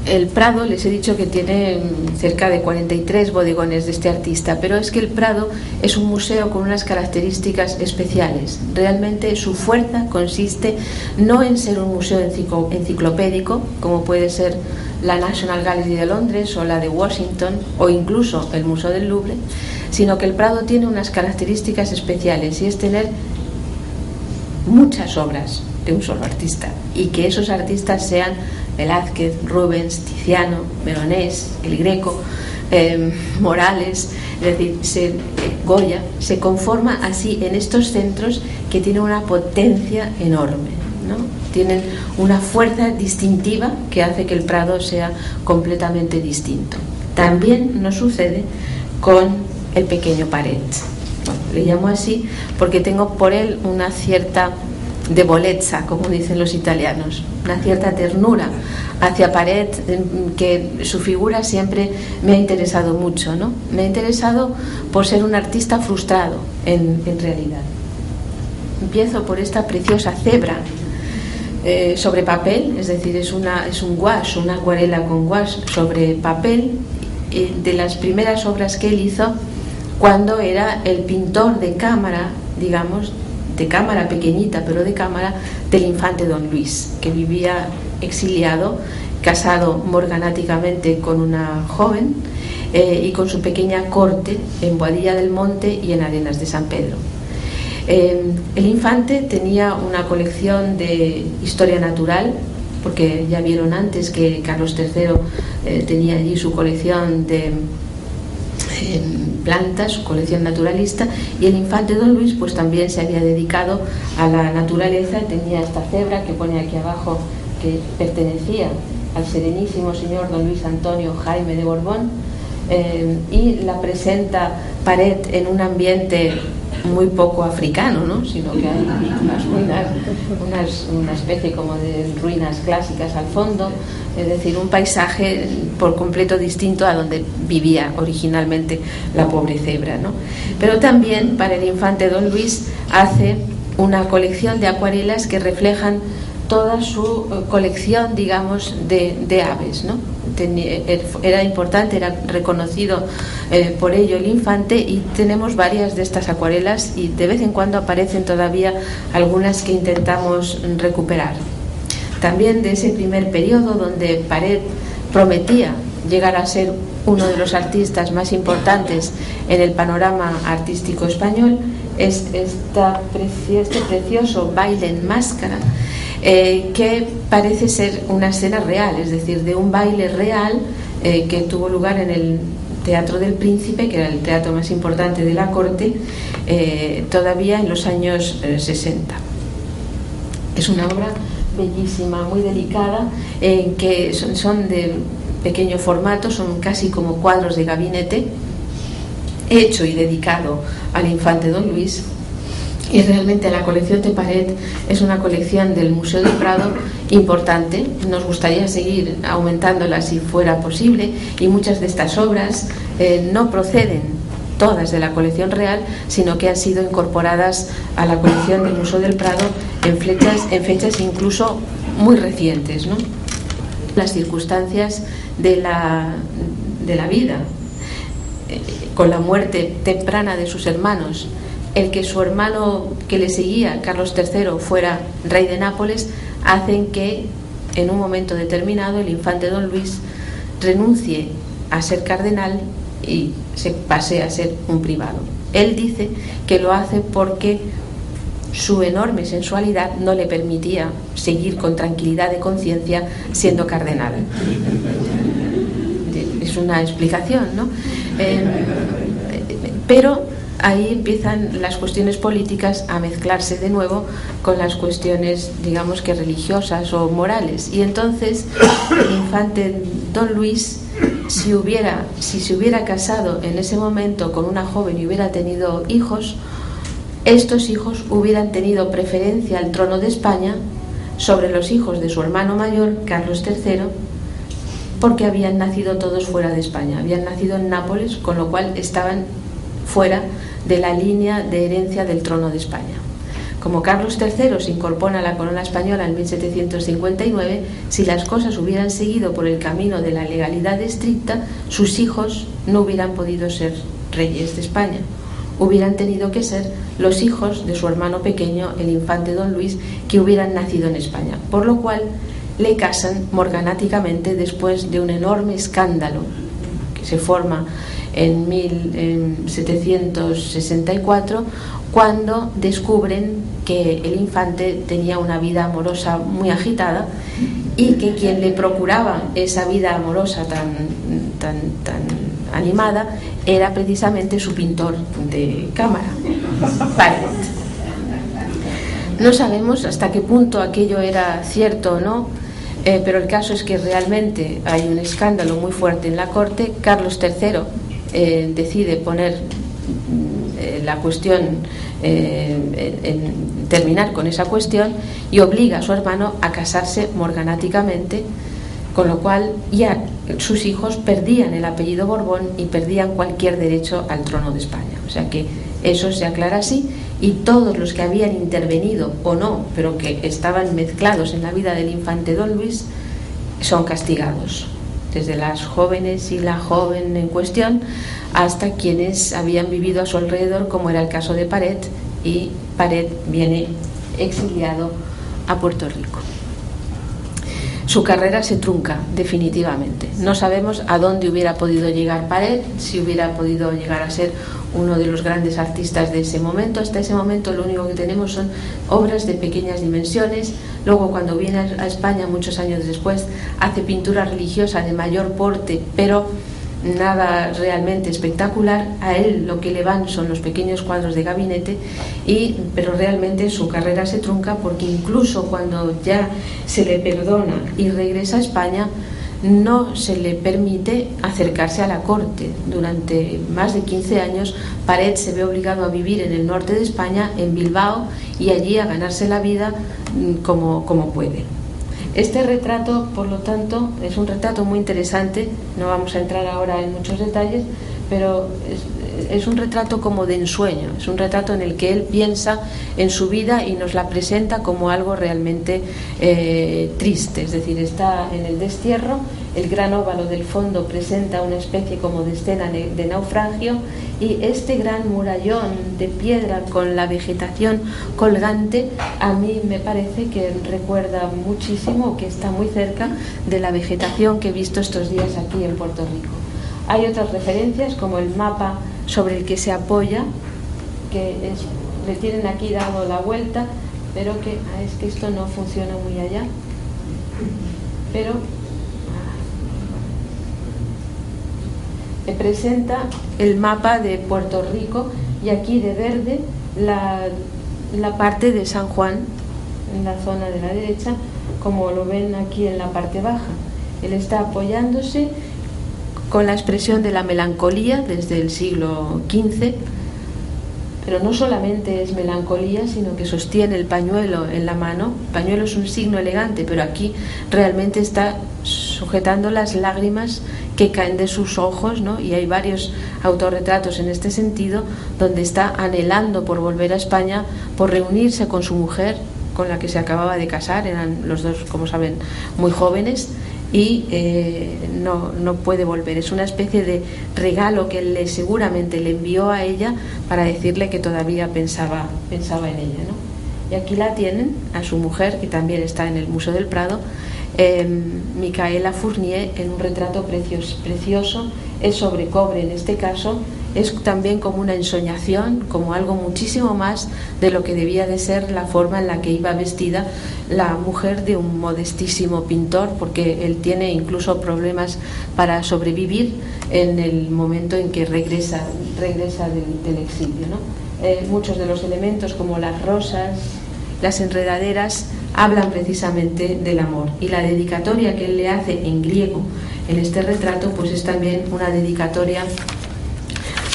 El Prado, les he dicho que tiene cerca de 43 bodegones de este artista, pero es que el Prado es un museo con unas características especiales. Realmente su fuerza consiste no en ser un museo enciclopédico, como puede ser la National Gallery de Londres o la de Washington o incluso el Museo del Louvre, sino que el Prado tiene unas características especiales, y es tener muchas obras de un solo artista, y que esos artistas sean Velázquez, Rubens, Tiziano, Veronés, El Greco, Morales, es decir, Goya. Se conforma así en estos centros que tienen una potencia enorme, ¿no? Tienen una fuerza distintiva que hace que el Prado sea completamente distinto. También nos sucede con el pequeño Paret. Bueno, le llamo así porque tengo por él una cierta debolezza, como dicen los italianos, una cierta ternura hacia Paret, que su figura siempre me ha interesado mucho, ¿no? Me ha interesado por ser un artista frustrado en realidad. Empiezo por esta preciosa cebra sobre papel, es decir, es un gouache, una acuarela con gouache sobre papel, de las primeras obras que él hizo cuando era el pintor de cámara, digamos, de cámara pequeñita, pero de cámara, del infante Don Luis, que vivía exiliado, casado morganáticamente con una joven y con su pequeña corte en Boadilla del Monte y en Arenas de San Pedro. El infante tenía una colección de historia natural, porque ya vieron antes que Carlos III tenía allí su colección de plantas, su colección naturalista, y el infante Don Luis pues también se había dedicado a la naturaleza. Tenía esta cebra que pone aquí abajo, que pertenecía al serenísimo señor Don Luis Antonio Jaime de Borbón, y la presenta Paret en un ambiente muy poco africano, ¿no?, sino que hay unas ruinas, una especie como de ruinas clásicas al fondo, es decir, un paisaje por completo distinto a donde vivía originalmente la pobre cebra, ¿no? Pero también para el infante Don Luis hace una colección de acuarelas que reflejan toda su colección, digamos, de aves, ¿no? Era importante, era reconocido por ello el infante, y tenemos varias de estas acuarelas, y de vez en cuando aparecen todavía algunas que intentamos recuperar. También de ese primer periodo, donde Paret prometía llegar a ser uno de los artistas más importantes en el panorama artístico español, es este precioso baile en máscara, que parece ser una escena real, es decir, de un baile real que tuvo lugar en el Teatro del Príncipe, que era el teatro más importante de la corte, todavía en los años 60. Es una obra bellísima, muy delicada, que son de pequeño formato, son casi como cuadros de gabinete, hecho y dedicado al infante Don Luis. Y realmente la colección de Paret es una colección del Museo del Prado importante. Nos gustaría seguir aumentándola si fuera posible, y muchas de estas obras no proceden todas de la colección real, sino que han sido incorporadas a la colección del Museo del Prado en fechas incluso muy recientes, ¿no? Las circunstancias de la vida, con la muerte temprana de sus hermanos, el que su hermano que le seguía, Carlos III, fuera rey de Nápoles, hacen que en un momento determinado el infante Don Luis renuncie a ser cardenal y se pase a ser un privado. Él dice que lo hace porque su enorme sensualidad no le permitía seguir con tranquilidad de conciencia siendo cardenal. Es una explicación, ¿no? Pero ahí empiezan las cuestiones políticas a mezclarse de nuevo con las cuestiones, digamos que religiosas o morales, y entonces el infante Don Luis, si se hubiera casado en ese momento con una joven y hubiera tenido hijos, estos hijos hubieran tenido preferencia al trono de España sobre los hijos de su hermano mayor, Carlos III, porque habían nacido todos fuera de España, habían nacido en Nápoles, con lo cual estaban fuera de la línea de herencia del trono de España. Como Carlos III se incorpora a la corona española en 1759, si las cosas hubieran seguido por el camino de la legalidad estricta, sus hijos no hubieran podido ser reyes de España. Hubieran tenido que ser los hijos de su hermano pequeño, el infante don Luis, que hubieran nacido en España. Por lo cual le casan morganáticamente después de un enorme escándalo que se forma en 1764, cuando descubren que el infante tenía una vida amorosa muy agitada y que quien le procuraba esa vida amorosa tan animada era precisamente su pintor de cámara, Paret. No sabemos hasta qué punto aquello era cierto o no, pero el caso es que realmente hay un escándalo muy fuerte en la corte. Carlos III decide poner la cuestión, terminar con esa cuestión, y obliga a su hermano a casarse morganáticamente, con lo cual ya sus hijos perdían el apellido Borbón y perdían cualquier derecho al trono de España. O sea que eso se aclara así, y todos los que habían intervenido o no, pero que estaban mezclados en la vida del infante don Luis, son castigados, desde las jóvenes y la joven en cuestión hasta quienes habían vivido a su alrededor, como era el caso de Paret, y Paret viene exiliado a Puerto Rico. Su carrera se trunca definitivamente. No sabemos a dónde hubiera podido llegar Paret, si hubiera podido llegar a ser uno de los grandes artistas de ese momento. Hasta ese momento lo único que tenemos son obras de pequeñas dimensiones. Luego, cuando viene a España muchos años después, hace pintura religiosa de mayor porte, pero nada realmente espectacular. A él lo que le van son los pequeños cuadros de gabinete, pero realmente su carrera se trunca, porque incluso cuando ya se le perdona y regresa a España, no se le permite acercarse a la corte. Durante más de 15 años Paret se ve obligado a vivir en el norte de España, en Bilbao, y allí a ganarse la vida como puede. Este retrato, por lo tanto, es un retrato muy interesante. No vamos a entrar ahora en muchos detalles, pero es un retrato como de ensueño. Es un retrato en el que él piensa en su vida y nos la presenta como algo realmente triste. Es decir, está en el destierro, el gran óvalo del fondo presenta una especie como de escena de naufragio, y este gran murallón de piedra con la vegetación colgante, a mí me parece que recuerda muchísimo, que está muy cerca de la vegetación que he visto estos días aquí en Puerto Rico. Hay otras referencias, como el mapa sobre el que se apoya, le tienen aquí dado la vuelta, pero es que esto no funciona muy allá, pero presenta el mapa de Puerto Rico, y aquí de verde la parte de San Juan, en la zona de la derecha, como lo ven aquí en la parte baja. Él está apoyándose con la expresión de la melancolía desde el siglo XV, pero no solamente es melancolía, sino que sostiene el pañuelo en la mano. El pañuelo es un signo elegante, pero aquí realmente está sujetando las lágrimas que caen de sus ojos, ¿no? Y hay varios autorretratos en este sentido, donde está anhelando por volver a España, por reunirse con su mujer, con la que se acababa de casar. Eran los dos, como saben, muy jóvenes, y no puede volver. Es una especie de regalo que él seguramente le envió a ella para decirle que todavía pensaba en ella, ¿no? Y aquí la tienen, a su mujer, que también está en el Museo del Prado, Micaela Fournier, en un retrato precioso. Es sobre cobre en este caso. Es también como una ensoñación, como algo muchísimo más de lo que debía de ser la forma en la que iba vestida la mujer de un modestísimo pintor, porque él tiene incluso problemas para sobrevivir en el momento en que regresa del exilio, ¿no? Muchos de los elementos, como las rosas, las enredaderas, hablan precisamente del amor, y la dedicatoria que él le hace en griego en este retrato, pues es también una dedicatoria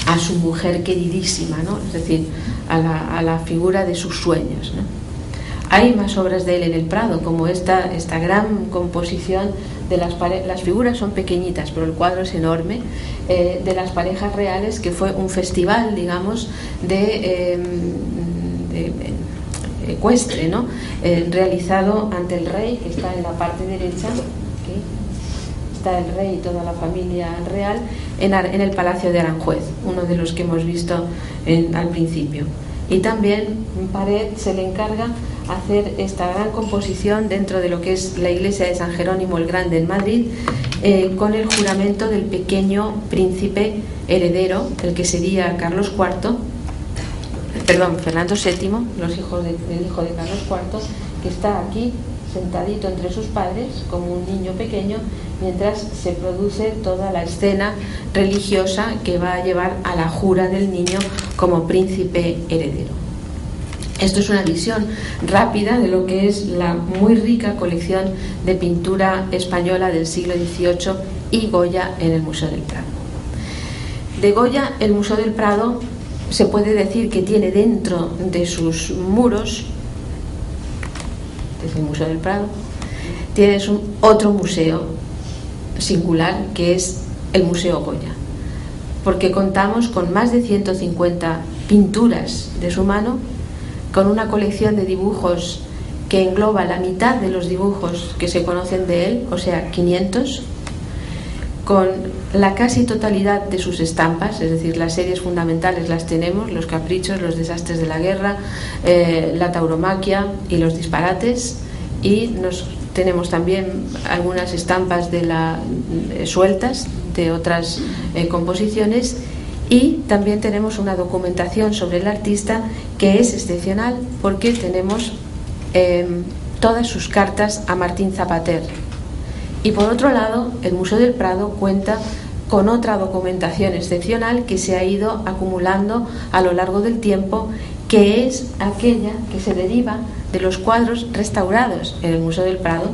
a su mujer queridísima, ¿no? Es decir, a la figura de sus sueños, ¿no? Hay más obras de él en el Prado, como esta gran composición de las figuras son pequeñitas, pero el cuadro es enorme, de las parejas reales, que fue un festival, digamos, de ecuestre, ¿no? Realizado ante el rey, que está en la parte derecha, ¿okay? Está el rey y toda la familia real en el Palacio de Aranjuez, uno de los que hemos visto al principio. Y también Paret se le encarga hacer esta gran composición dentro de lo que es la iglesia de San Jerónimo el Grande en Madrid, con el juramento del pequeño príncipe heredero, el que sería Fernando VII, el hijo de Carlos IV, que está aquí sentadito entre sus padres como un niño pequeño, mientras se produce toda la escena religiosa que va a llevar a la jura del niño como príncipe heredero. Esto es una visión rápida de lo que es la muy rica colección de pintura española del siglo XVIII y Goya en el Museo del Prado. De Goya, el Museo del Prado se puede decir que tiene dentro de sus muros, desde el Museo del Prado, tienes otro museo singular, que es el Museo Goya, porque contamos con más de 150 pinturas de su mano, con una colección de dibujos que engloba la mitad de los dibujos que se conocen de él, o sea, 500, con la casi totalidad de sus estampas, es decir, las series fundamentales las tenemos, los caprichos, los desastres de la guerra, la tauromaquia y los disparates, y tenemos también algunas estampas sueltas de otras composiciones, y también tenemos una documentación sobre el artista que es excepcional, porque tenemos todas sus cartas a Martín Zapater. Y por otro lado, el Museo del Prado cuenta con otra documentación excepcional que se ha ido acumulando a lo largo del tiempo, que es aquella que se deriva de los cuadros restaurados en el Museo del Prado.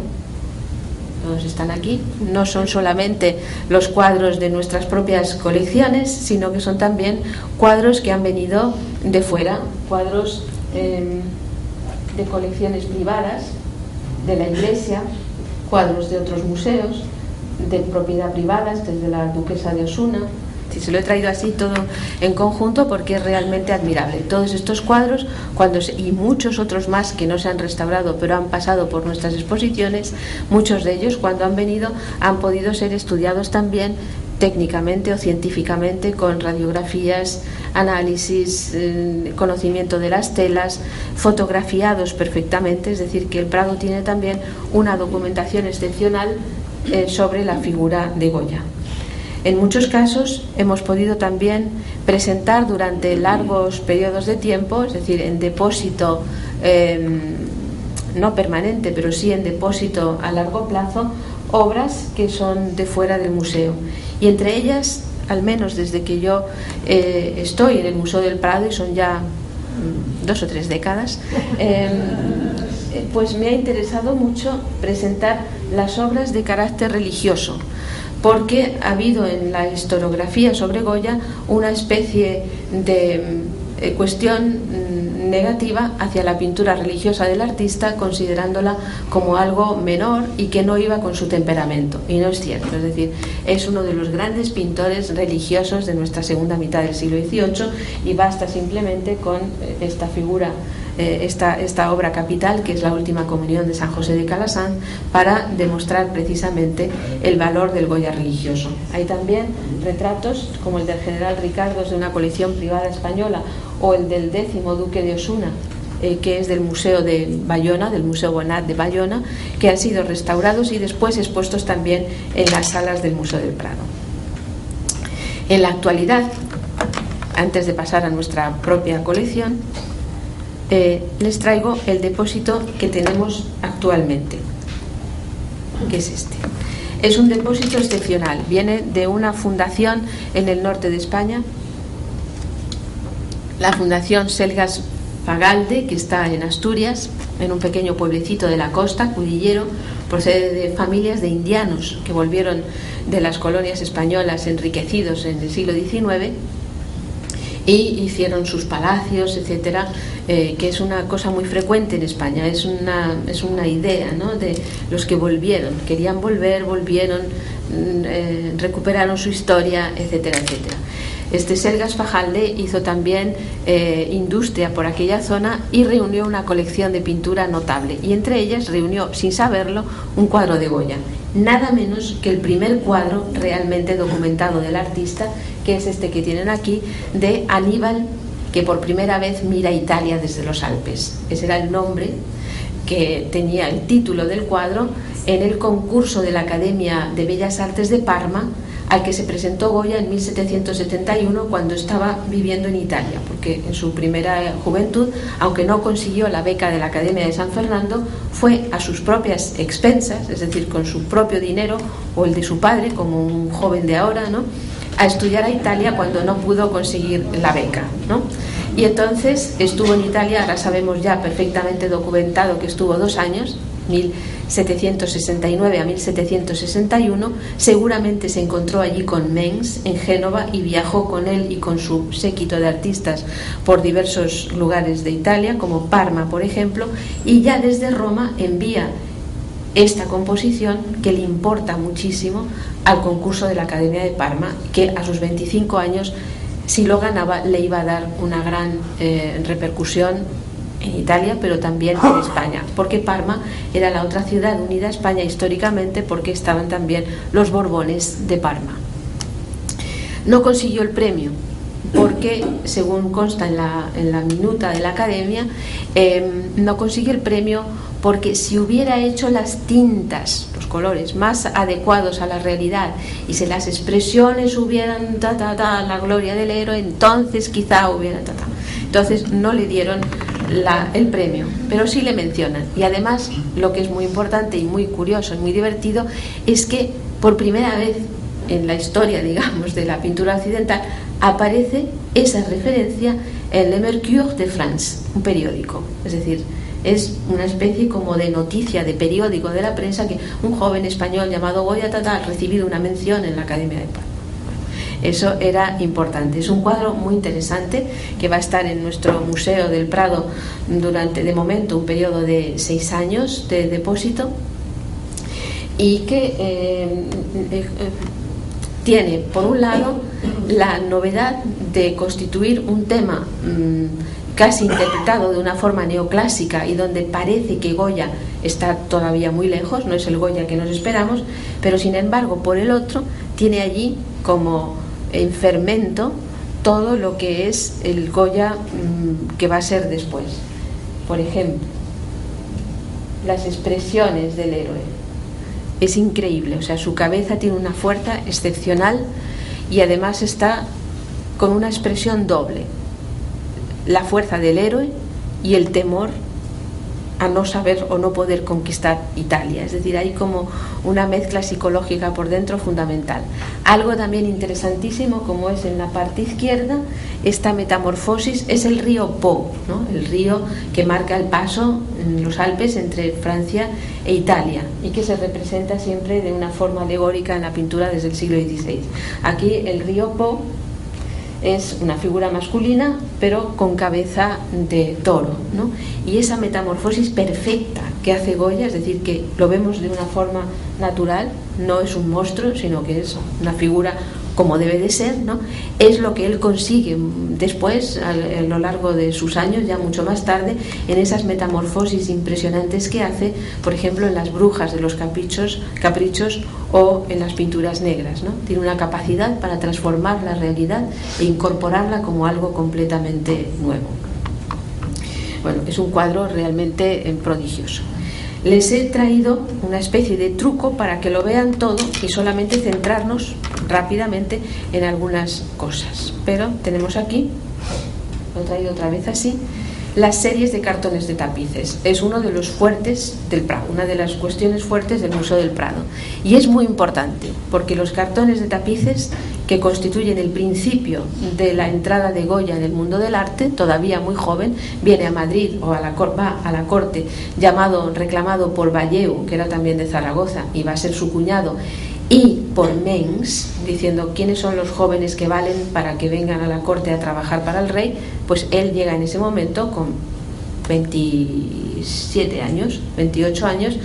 Todos están aquí. No son solamente los cuadros de nuestras propias colecciones, sino que son también cuadros que han venido de fuera, cuadros de colecciones privadas, de la Iglesia, cuadros de otros museos, de propiedad privada, desde la Duquesa de Osuna. Sí, se lo he traído así todo en conjunto porque es realmente admirable. Todos estos cuadros, y muchos otros más que no se han restaurado pero han pasado por nuestras exposiciones, muchos de ellos, cuando han venido, han podido ser estudiados también técnicamente o científicamente, con radiografías, análisis, conocimiento de las telas, fotografiados perfectamente. Es decir, que el Prado tiene también una documentación excepcional sobre la figura de Goya. En muchos casos hemos podido también presentar durante largos periodos de tiempo, es decir, en depósito no permanente, pero sí en depósito a largo plazo, obras que son de fuera del museo. Y entre ellas, al menos desde que yo estoy en el Museo del Prado, y son ya 2 o 3 décadas, pues me ha interesado mucho presentar las obras de carácter religioso, porque ha habido en la historiografía sobre Goya una especie de cuestión negativa hacia la pintura religiosa del artista, considerándola como algo menor y que no iba con su temperamento, y no es cierto. Es decir, es uno de los grandes pintores religiosos de nuestra segunda mitad del siglo XVIII, y basta simplemente con esta figura, esta obra capital, que es la Última Comunión de San José de Calasanz, para demostrar precisamente el valor del Goya religioso. Hay también retratos como el del general Ricardos, de una colección privada española, o el del 10º duque de Osuna, que es del Museo de Bayona, del Museo Bonat de Bayona, que han sido restaurados y después expuestos también en las salas del Museo del Prado. En la actualidad, antes de pasar a nuestra propia colección, les traigo el depósito que tenemos actualmente, que es este. Es un depósito excepcional, viene de una fundación en el norte de España, la Fundación Selgas Fagalde, que está en Asturias, en un pequeño pueblecito de la costa, Cudillero. Procede de familias de indianos que volvieron de las colonias españolas enriquecidos en el siglo XIX, y hicieron sus palacios, etcétera, que es una cosa muy frecuente en España, es una idea, ¿no?, de los que volvieron, querían volver, volvieron, recuperaron su historia, etcétera, etcétera. Selgas Fajalde hizo también industria por aquella zona y reunió una colección de pintura notable, y entre ellas reunió, sin saberlo, un cuadro de Goya, nada menos que el primer cuadro realmente documentado del artista, que es este que tienen aquí, de Aníbal, que por primera vez mira Italia desde los Alpes. Ese era el nombre que tenía el título del cuadro en el concurso de la Academia de Bellas Artes de Parma, al que se presentó Goya en 1771, cuando estaba viviendo en Italia, porque en su primera juventud, aunque no consiguió la beca de la Academia de San Fernando, fue a sus propias expensas, es decir, con su propio dinero o el de su padre, como un joven de ahora, ¿no?, a estudiar a Italia cuando no pudo conseguir la beca, ¿no? Y entonces estuvo en Italia, ahora sabemos ya perfectamente documentado que estuvo 2 años, 1769 a 1761, seguramente se encontró allí con Mengs en Génova y viajó con él y con su séquito de artistas por diversos lugares de Italia, como Parma, por ejemplo, y ya desde Roma envía esta composición, que le importa muchísimo, al concurso de la Academia de Parma, que a sus 25 años, si lo ganaba, le iba a dar una gran repercusión en Italia, pero también en España, porque Parma era la otra ciudad unida a España históricamente, porque estaban también los Borbones de Parma. No consiguió el premio porque, según consta en la minuta de la Academia, no consiguió el premio porque si hubiera hecho las tintas, los colores más adecuados a la realidad, y si las expresiones hubieran la gloria del héroe, entonces quizá hubiera entonces no le dieron el premio, pero sí le mencionan. Y además, lo que es muy importante y muy curioso y muy divertido es que por primera vez en la historia, digamos, de la pintura occidental, aparece esa referencia en Le Mercure de France, un periódico. Es decir, es una especie como de noticia, de periódico de la prensa, que un joven español llamado Goya ha recibido una mención en la Academia de Parma. Eso era importante. Es un cuadro muy interesante que va a estar en nuestro Museo del Prado durante, de momento, un periodo de 6 años de depósito, y que tiene, por un lado, la novedad de constituir un tema casi interpretado de una forma neoclásica, y donde parece que Goya está todavía muy lejos, no es el Goya que nos esperamos, pero sin embargo, por el otro, tiene allí como en fermento todo lo que es el Goya que va a ser después. Por ejemplo, las expresiones del héroe. Es increíble, o sea, su cabeza tiene una fuerza excepcional, y además está con una expresión doble: la fuerza del héroe y el temor a no saber o no poder conquistar Italia. Es decir, hay como una mezcla psicológica por dentro fundamental. Algo también interesantísimo, como es en la parte izquierda, esta metamorfosis, es el río Po, ¿no?, el río que marca el paso en los Alpes entre Francia e Italia, y que se representa siempre de una forma alegórica en la pintura desde el siglo XVI. Aquí el río Po es una figura masculina, pero con cabeza de toro, ¿no? Y esa metamorfosis perfecta que hace Goya, es decir, que lo vemos de una forma natural, no es un monstruo, sino que es una figura como debe de ser, ¿no?, es lo que él consigue después, a lo largo de sus años, ya mucho más tarde, en esas metamorfosis impresionantes que hace, por ejemplo, en las Brujas de los Caprichos o en las pinturas negras, ¿no? Tiene una capacidad para transformar la realidad e incorporarla como algo completamente nuevo. Bueno, es un cuadro realmente prodigioso. Les he traído una especie de truco para que lo vean todo y solamente centrarnos rápidamente en algunas cosas. Pero tenemos aquí, lo he traído otra vez así, las series de cartones de tapices. Es uno de los fuertes del Prado, una de las cuestiones fuertes del Museo del Prado. Y es muy importante, porque los cartones de tapices, que constituyen el principio de la entrada de Goya en el mundo del arte, todavía muy joven, viene a Madrid o va a la corte, reclamado por Valleu, que era también de Zaragoza, y va a ser su cuñado, y por mens, diciendo quiénes son los jóvenes que valen para que vengan a la corte a trabajar para el rey, pues él llega en ese momento con 27 años, 28 años,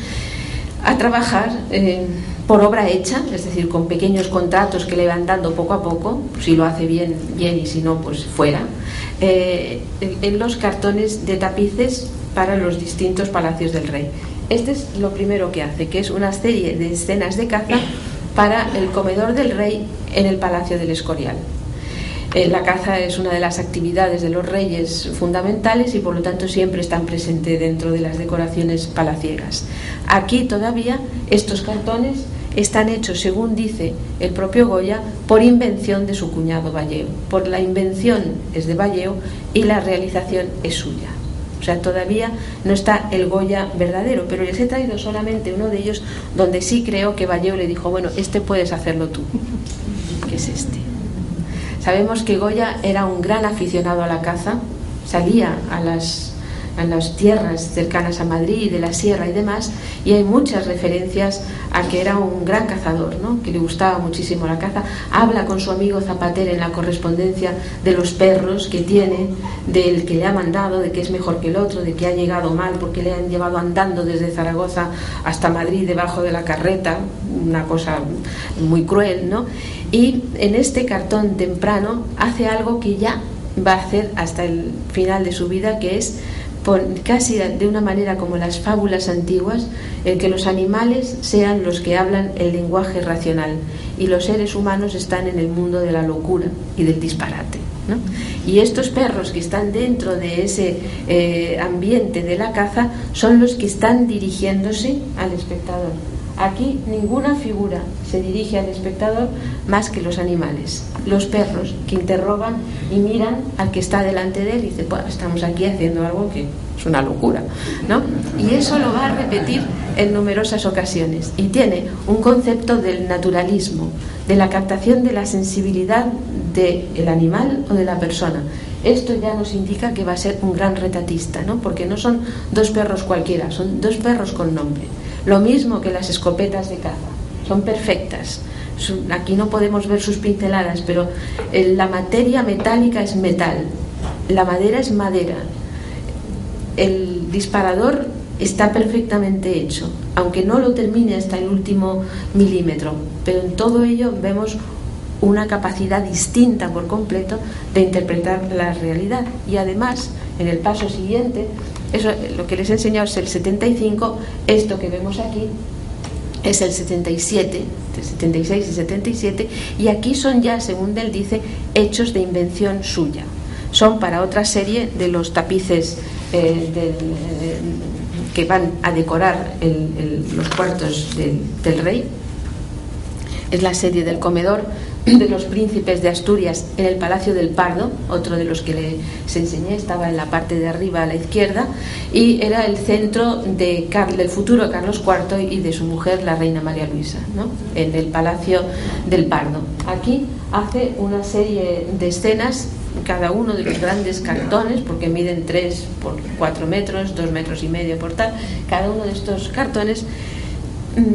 a trabajar por obra hecha, es decir, con pequeños contratos que le van dando poco a poco, si lo hace bien, bien, y si no, pues fuera, en los cartones de tapices para los distintos palacios del rey. Este es lo primero que hace, que es una serie de escenas de caza para el comedor del rey en el Palacio del Escorial. La caza es una de las actividades de los reyes fundamentales y por lo tanto siempre están presentes dentro de las decoraciones palaciegas. Aquí todavía estos cartones están hechos, según dice el propio Goya, por invención de su cuñado Valleo. Por la invención es de Valleo y la realización es suya. O sea, todavía no está el Goya verdadero, pero les he traído solamente uno de ellos donde sí creo que Valleo le dijo, bueno, este puedes hacerlo tú, que es este. Sabemos que Goya era un gran aficionado a la caza, salía a las tierras cercanas a Madrid, de la sierra y demás, y hay muchas referencias a que era un gran cazador, ¿no? Que le gustaba muchísimo la caza. Habla con su amigo Zapater en la correspondencia de los perros que tiene, del que le ha mandado, de que es mejor que el otro, de que ha llegado mal porque le han llevado andando desde Zaragoza hasta Madrid debajo de la carreta, una cosa muy cruel, ¿no? Y en este cartón temprano hace algo que ya va a hacer hasta el final de su vida, que es casi de una manera como las fábulas antiguas, el que los animales sean los que hablan el lenguaje racional y los seres humanos están en el mundo de la locura y del disparate, ¿no? Y estos perros que están dentro de ese ambiente de la caza son los que están dirigiéndose al espectador. Aquí ninguna figura se dirige al espectador más que los animales, los perros, que interrogan y miran al que está delante de él y dicen, bueno, estamos aquí haciendo algo que es una locura, ¿no? Y eso lo va a repetir en numerosas ocasiones y tiene un concepto del naturalismo, de la captación de la sensibilidad del animal o de la persona. Esto ya nos indica que va a ser un gran retratista, ¿no? Porque no son dos perros cualquiera, son dos perros con nombre. Lo mismo que las escopetas de caza, son perfectas. Aquí no podemos ver sus pinceladas, pero la materia metálica es metal, la madera es madera, el disparador está perfectamente hecho, aunque no lo termine hasta el último milímetro, pero en todo ello vemos una capacidad distinta por completo de interpretar la realidad. Y además, en el paso siguiente, eso, lo que les he enseñado es el 75, esto que vemos aquí es el 77, el 76 y 77, y aquí son ya, según él dice, hechos de invención suya. Son para otra serie de los tapices que van a decorar los cuartos del rey. Es la serie del comedor de los príncipes de Asturias en el Palacio del Pardo, otro de los que les enseñé, estaba en la parte de arriba a la izquierda, y era el centro del futuro Carlos IV y de su mujer, la reina María Luisa, ¿no? En el Palacio del Pardo. Aquí hace una serie de escenas, cada uno de los grandes cartones, porque miden 3 por 4 metros, 2 metros y medio por tal, cada uno de estos cartones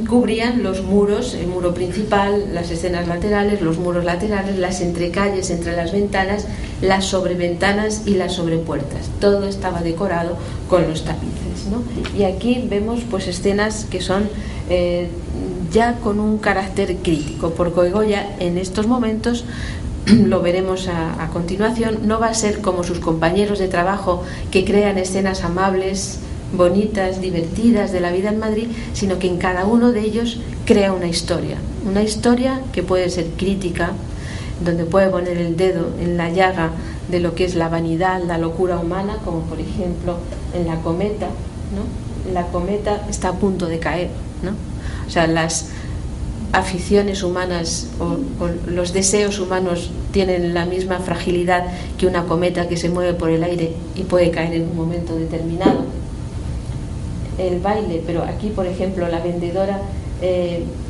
cubrían los muros, el muro principal, las escenas laterales, los muros laterales, las entrecalles entre las ventanas, las sobreventanas y las sobrepuertas. Todo estaba decorado con los tapices, ¿no? Y aquí vemos pues escenas que son ya con un carácter crítico, porque Goya en estos momentos, lo veremos a continuación, no va a ser como sus compañeros de trabajo que crean escenas amables, bonitas, divertidas de la vida en Madrid, sino que en cada uno de ellos crea una historia que puede ser crítica, donde puede poner el dedo en la llaga de lo que es la vanidad, la locura humana, como por ejemplo en La Cometa, ¿no? La cometa está a punto de caer, ¿no? O sea, las aficiones humanas o los deseos humanos tienen la misma fragilidad que una cometa que se mueve por el aire y puede caer en un momento determinado. El baile, pero aquí por ejemplo la vendedora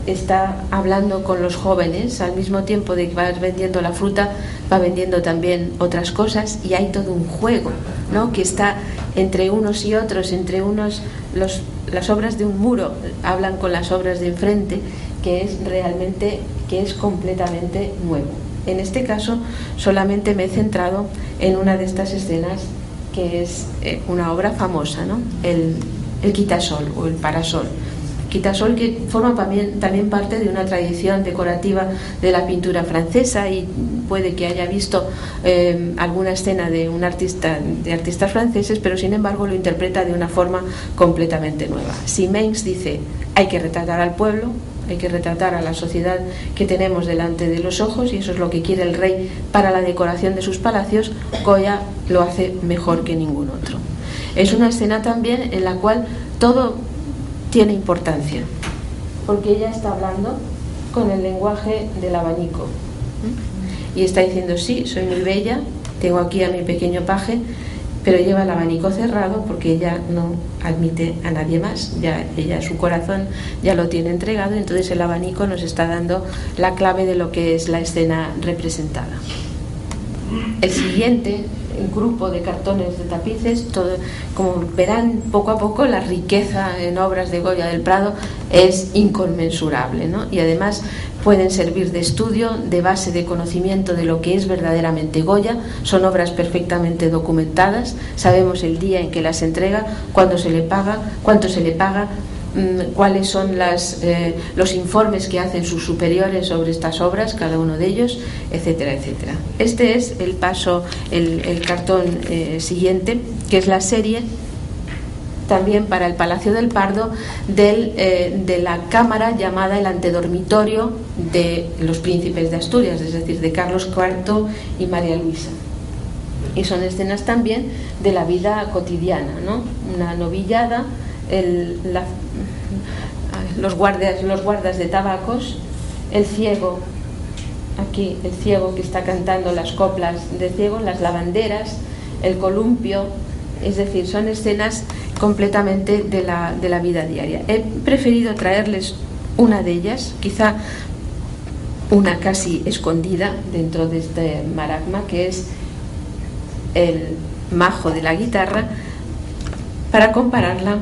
está hablando con los jóvenes, al mismo tiempo de que va vendiendo la fruta, va vendiendo también otras cosas, y hay todo un juego, ¿no? Que está entre unos y otros, entre unos los las obras de un muro hablan con las obras de enfrente, que es completamente nuevo. En este caso solamente me he centrado en una de estas escenas, que es una obra famosa, ¿no? El quitasol o el parasol. Quitasol, que forma también parte de una tradición decorativa de la pintura francesa, y puede que haya visto alguna escena de artistas franceses, pero sin embargo lo interpreta de una forma completamente nueva. Si Mengs dice hay que retratar al pueblo, hay que retratar a la sociedad que tenemos delante de los ojos, y eso es lo que quiere el rey para la decoración de sus palacios, Goya lo hace mejor que ningún otro. Es una escena también en la cual todo tiene importancia, porque ella está hablando con el lenguaje del abanico y está diciendo: sí, soy muy bella, tengo aquí a mi pequeño paje, pero lleva el abanico cerrado porque ella no admite a nadie más, ya ella, su corazón ya lo tiene entregado. Entonces el abanico nos está dando la clave de lo que es la escena representada. El siguiente grupo de cartones de tapices, todo, como verán poco a poco, la riqueza en obras de Goya del Prado es inconmensurable, ¿no? Y además pueden servir de estudio, de base de conocimiento de lo que es verdaderamente Goya. Son obras perfectamente documentadas, sabemos el día en que las entrega, cuándo se le paga, cuánto se le paga, cuáles son los informes que hacen sus superiores sobre estas obras, cada uno de ellos, etcétera, etcétera. Este es el paso, el cartón siguiente, que es la serie también para el Palacio del Pardo de la cámara llamada el antedormitorio de los príncipes de Asturias, es decir, de Carlos IV y María Luisa. Y son escenas también de la vida cotidiana, ¿no? Una novillada, los guardas de tabacos, el ciego, aquí el ciego que está cantando las coplas de ciego, las lavanderas, el columpio. Es decir, son escenas completamente de la vida diaria. He preferido traerles una de ellas, quizá una casi escondida dentro de este maragma, que es el majo de la guitarra, para compararla.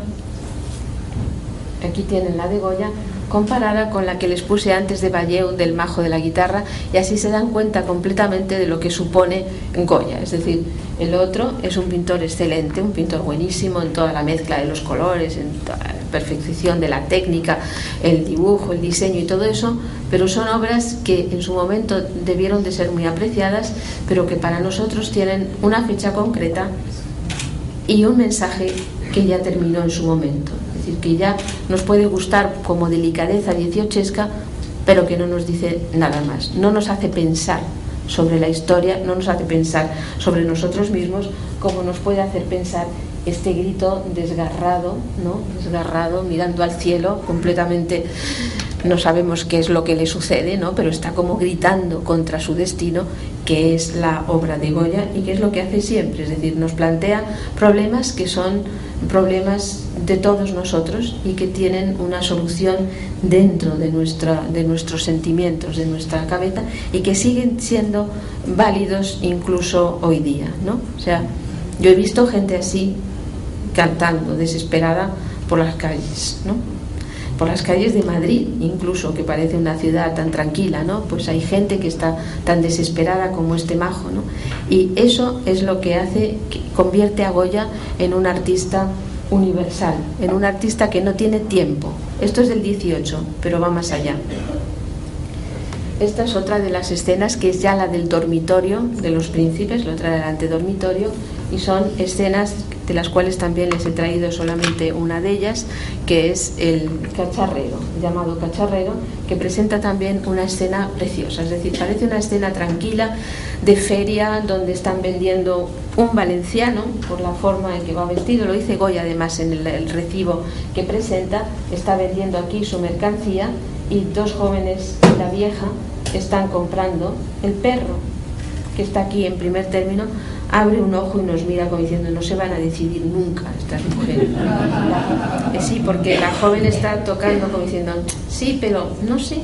Aquí tienen la de Goya comparada con la que les puse antes de Bayeux, del majo de la guitarra, y así se dan cuenta completamente de lo que supone Goya. Es decir, el otro es un pintor excelente, un pintor buenísimo en toda la mezcla de los colores, en toda la perfección de la técnica, el dibujo, el diseño y todo eso, pero son obras que en su momento debieron de ser muy apreciadas, pero que para nosotros tienen una fecha concreta y un mensaje que ya terminó en su momento. Es decir, que ya nos puede gustar como delicadeza dieciochesca, pero que no nos dice nada más, no nos hace pensar sobre la historia, no nos hace pensar sobre nosotros mismos, como nos puede hacer pensar este grito desgarrado, ¿no? Desgarrado, mirando al cielo, completamente, no sabemos qué es lo que le sucede, ¿no? Pero está como gritando contra su destino, que es la obra de Goya, y que es lo que hace siempre, es decir, nos plantea problemas que son problemas de todos nosotros y que tienen una solución dentro de nuestros sentimientos, de nuestra cabeza, y que siguen siendo válidos incluso hoy día, ¿no? O sea, yo he visto gente así cantando, desesperada por las calles, ¿no? Por las calles de Madrid, incluso, que parece una ciudad tan tranquila, ¿no? Pues hay gente que está tan desesperada como este majo, ¿no? Y eso es lo que convierte a Goya en un artista universal, en un artista que no tiene tiempo. Esto es del 18, pero va más allá. Esta es otra de las escenas, que es ya la del dormitorio de los príncipes, la otra del antedormitorio, y son escenas de las cuales también les he traído solamente una de ellas, que es el cacharrero, llamado cacharrero, que presenta también una escena preciosa. Es decir, parece una escena tranquila de feria, donde están vendiendo un valenciano, por la forma en que va vestido, lo dice Goya además en el recibo que presenta, está vendiendo aquí su mercancía, y dos jóvenes y la vieja están comprando. El perro, que está aquí en primer término, abre un ojo y nos mira como diciendo: no se van a decidir nunca estas mujeres. Sí, porque la joven está tocando como diciendo: sí, pero no sé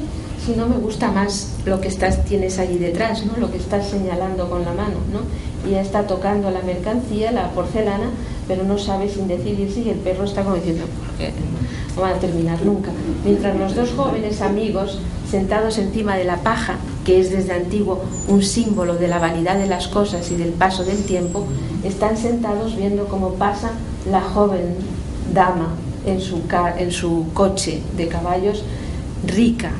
si no, me gusta más lo que tienes allí detrás, ¿no? Lo que estás señalando con la mano, ¿no? Y ella está tocando la mercancía, la porcelana, pero no sabe sin decir y sí, y el perro está como diciendo, ¿por qué? No van a terminar nunca. Mientras los dos jóvenes amigos, sentados encima de la paja, que es desde antiguo un símbolo de la vanidad de las cosas y del paso del tiempo, están sentados viendo cómo pasa la joven dama en su coche de caballos, rica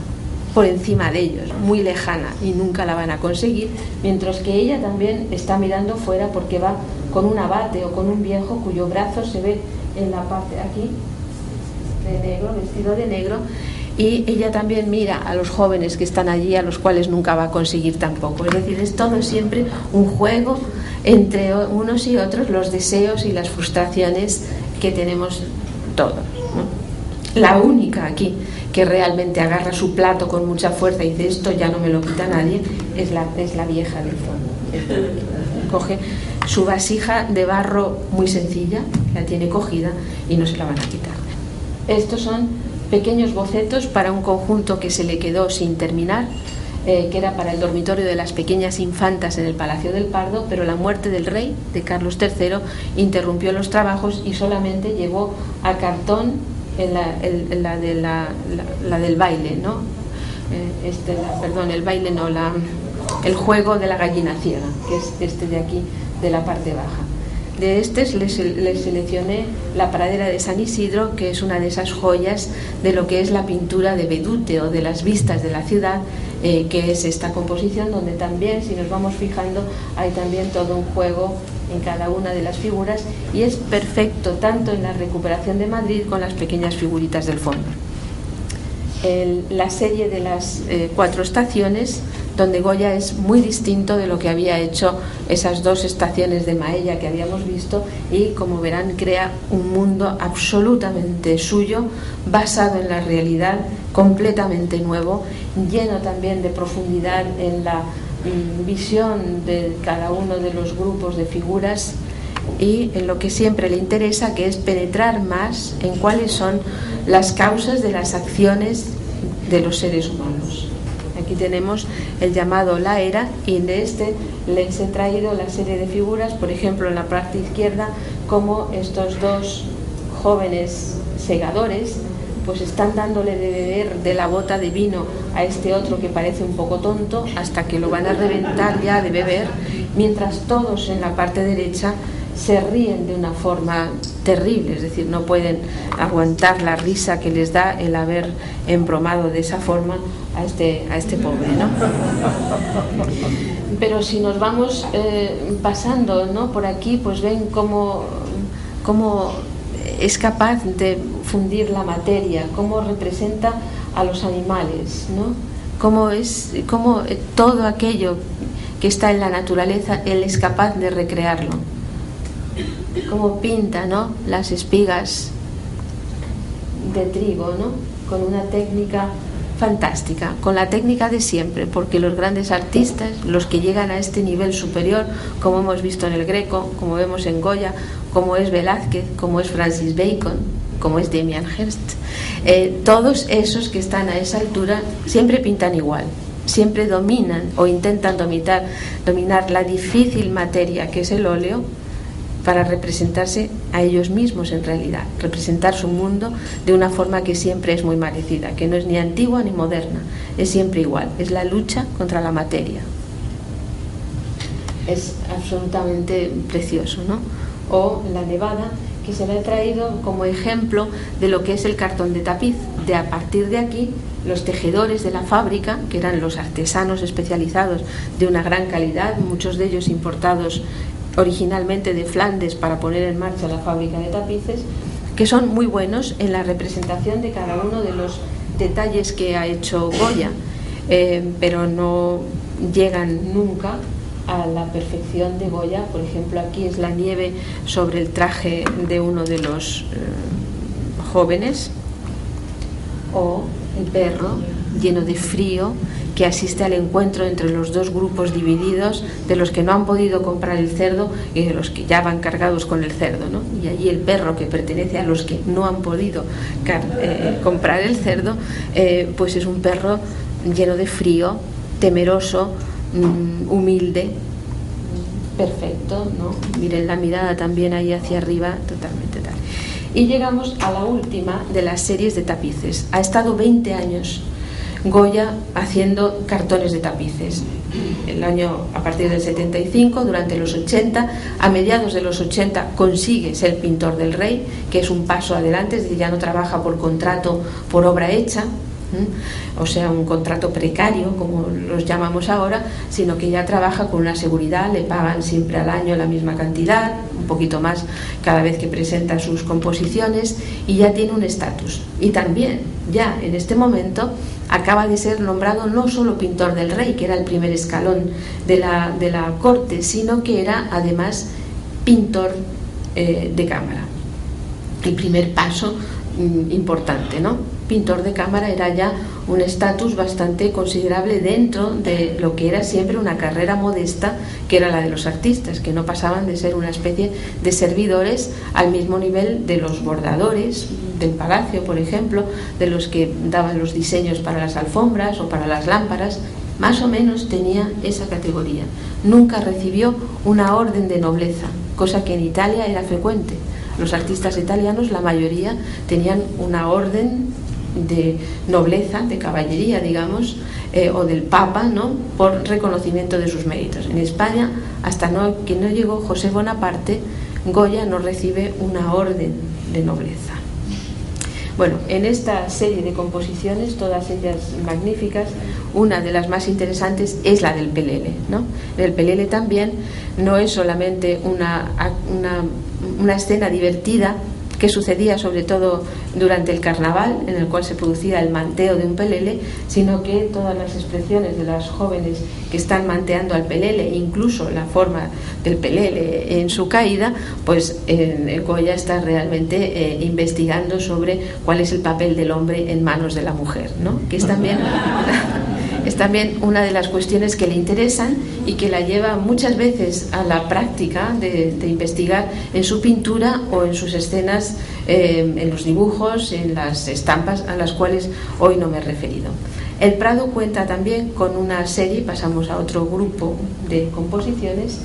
por encima de ellos, muy lejana, y nunca la van a conseguir, mientras que ella también está mirando fuera porque va con un abate o con un viejo cuyo brazo se ve en la parte de aquí, de negro, vestido de negro, y ella también mira a los jóvenes que están allí, a los cuales nunca va a conseguir tampoco. Es decir, es todo siempre un juego entre unos y otros, los deseos y las frustraciones que tenemos todos, ¿no? La única aquí que realmente agarra su plato con mucha fuerza y dice esto ya no me lo quita nadie es la vieja del fondo. Coge su vasija de barro muy sencilla, la tiene cogida y no se la van a quitar. Estos son pequeños bocetos para un conjunto que se le quedó sin terminar, que era para el dormitorio de las pequeñas infantas en el Palacio del Pardo, pero la muerte del rey, de Carlos III, interrumpió los trabajos y solamente llevó a cartón la del baile, ¿no? El baile no, el juego de la gallina ciega, que es este de aquí, de la parte baja. De les seleccioné la pradera de San Isidro, que es una de esas joyas de lo que es la pintura de Vedute o de las vistas de la ciudad, que es esta composición donde también, si nos vamos fijando, hay también todo un juego en cada una de las figuras y es perfecto tanto en la recuperación de Madrid con las pequeñas figuritas del fondo. La serie de las 4 estaciones, donde Goya es muy distinto de lo que había hecho esas 2 estaciones de Maella que habíamos visto, y como verán crea un mundo absolutamente suyo, basado en la realidad, completamente nuevo, lleno también de profundidad en la visión de cada uno de los grupos de figuras y en lo que siempre le interesa, que es penetrar más en cuáles son las causas de las acciones de los seres humanos. Aquí tenemos el llamado La Era, y de les he traído la serie de figuras, por ejemplo en la parte izquierda, como estos 2 jóvenes segadores pues están dándole de beber de la bota de vino a este otro que parece un poco tonto, hasta que lo van a reventar ya de beber, mientras todos en la parte derecha se ríen de una forma terrible, es decir, no pueden aguantar la risa que les da el haber embromado de esa forma a este pobre, ¿no? Pero si nos vamos pasando, ¿no?, por aquí, pues ven cómo es capaz de fundir la materia, cómo representa a los animales, ¿no? Cómo todo aquello que está en la naturaleza él es capaz de recrearlo. Cómo pinta, ¿no?, las espigas de trigo, ¿no?, con una técnica fantástica, con la técnica de siempre, porque los grandes artistas, los que llegan a este nivel superior, como hemos visto en el Greco, como vemos en Goya, como es Velázquez, como es Francis Bacon, como es Damien Hirst, todos esos que están a esa altura siempre pintan igual, siempre dominan o intentan dominar la difícil materia que es el óleo, para representarse a ellos mismos, en realidad, representar su mundo de una forma que siempre es muy parecida, que no es ni antigua ni moderna, es siempre igual, es la lucha contra la materia. Es absolutamente precioso, ¿no? O la Nevada, que se le ha traído como ejemplo de lo que es el cartón de tapiz. A partir de aquí, los tejedores de la fábrica, que eran los artesanos especializados de una gran calidad, muchos de ellos importados originalmente de Flandes para poner en marcha la fábrica de tapices, que son muy buenos en la representación de cada uno de los detalles que ha hecho Goya, pero no llegan nunca a la perfección de Goya. Por ejemplo, aquí es la nieve sobre el traje de uno de los jóvenes, o el perro lleno de frío que asiste al encuentro entre los 2 grupos divididos, de los que no han podido comprar el cerdo y de los que ya van cargados con el cerdo, ¿no? Y allí el perro, que pertenece a los que no han podido comprar el cerdo, pues es un perro lleno de frío, temeroso, humilde, perfecto, ¿no? Miren la mirada también ahí hacia arriba, totalmente tal. Y llegamos a la última de las series de tapices. Ha estado 20 años Goya haciendo cartones de tapices. El año, a partir del 75, durante los 80, a mediados de los 80 consigue ser pintor del rey, que es un paso adelante, es decir, ya no trabaja por contrato, por obra hecha, o sea, un contrato precario, como los llamamos ahora, sino que ya trabaja con una seguridad, le pagan siempre al año la misma cantidad, un poquito más cada vez que presenta sus composiciones, y ya tiene un estatus. Y también, ya en este momento, acaba de ser nombrado no solo pintor del rey, que era el primer escalón de la corte, sino que era además pintor de cámara. El primer paso importante, ¿no? Pintor de cámara era ya un estatus bastante considerable dentro de lo que era siempre una carrera modesta, que era la de los artistas, que no pasaban de ser una especie de servidores al mismo nivel de los bordadores del palacio, por ejemplo, de los que daban los diseños para las alfombras o para las lámparas. Más o menos tenía esa categoría. Nunca recibió una orden de nobleza, cosa que en Italia era frecuente. Los artistas italianos, la mayoría, tenían una orden de nobleza, de caballería, digamos, o del Papa, ¿no?, por reconocimiento de sus méritos. En España, hasta que no llegó José Bonaparte, Goya no recibe una orden de nobleza. Bueno, en esta serie de composiciones, todas ellas magníficas, una de las más interesantes es la del Pelele, ¿no? El Pelele también no es solamente una escena divertida que sucedía sobre todo durante el carnaval, en el cual se producía el manteo de un pelele, sino que todas las expresiones de las jóvenes que están manteando al pelele, incluso la forma del pelele en su caída, pues Goya está realmente investigando sobre cuál es el papel del hombre en manos de la mujer, ¿no? Que es también una de las cuestiones que le interesan y que la lleva muchas veces a la práctica de investigar en su pintura o en sus escenas, en los dibujos, en las estampas a las cuales hoy no me he referido. El Prado cuenta también con una serie, pasamos a otro grupo de composiciones,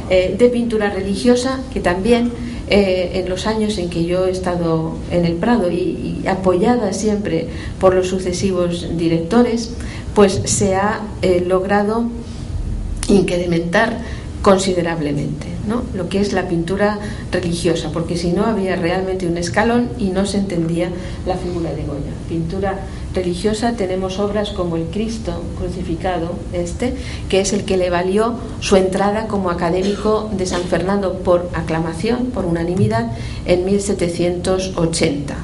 de pintura religiosa, que también en los años en que yo he estado en el Prado y apoyada siempre por los sucesivos directores, pues se ha logrado incrementar considerablemente, ¿no?, lo que es la pintura religiosa, porque si no había realmente un escalón y no se entendía la figura de Goya. Pintura religiosa, tenemos obras como el Cristo crucificado, que es el que le valió su entrada como académico de San Fernando por aclamación, por unanimidad, en 1780.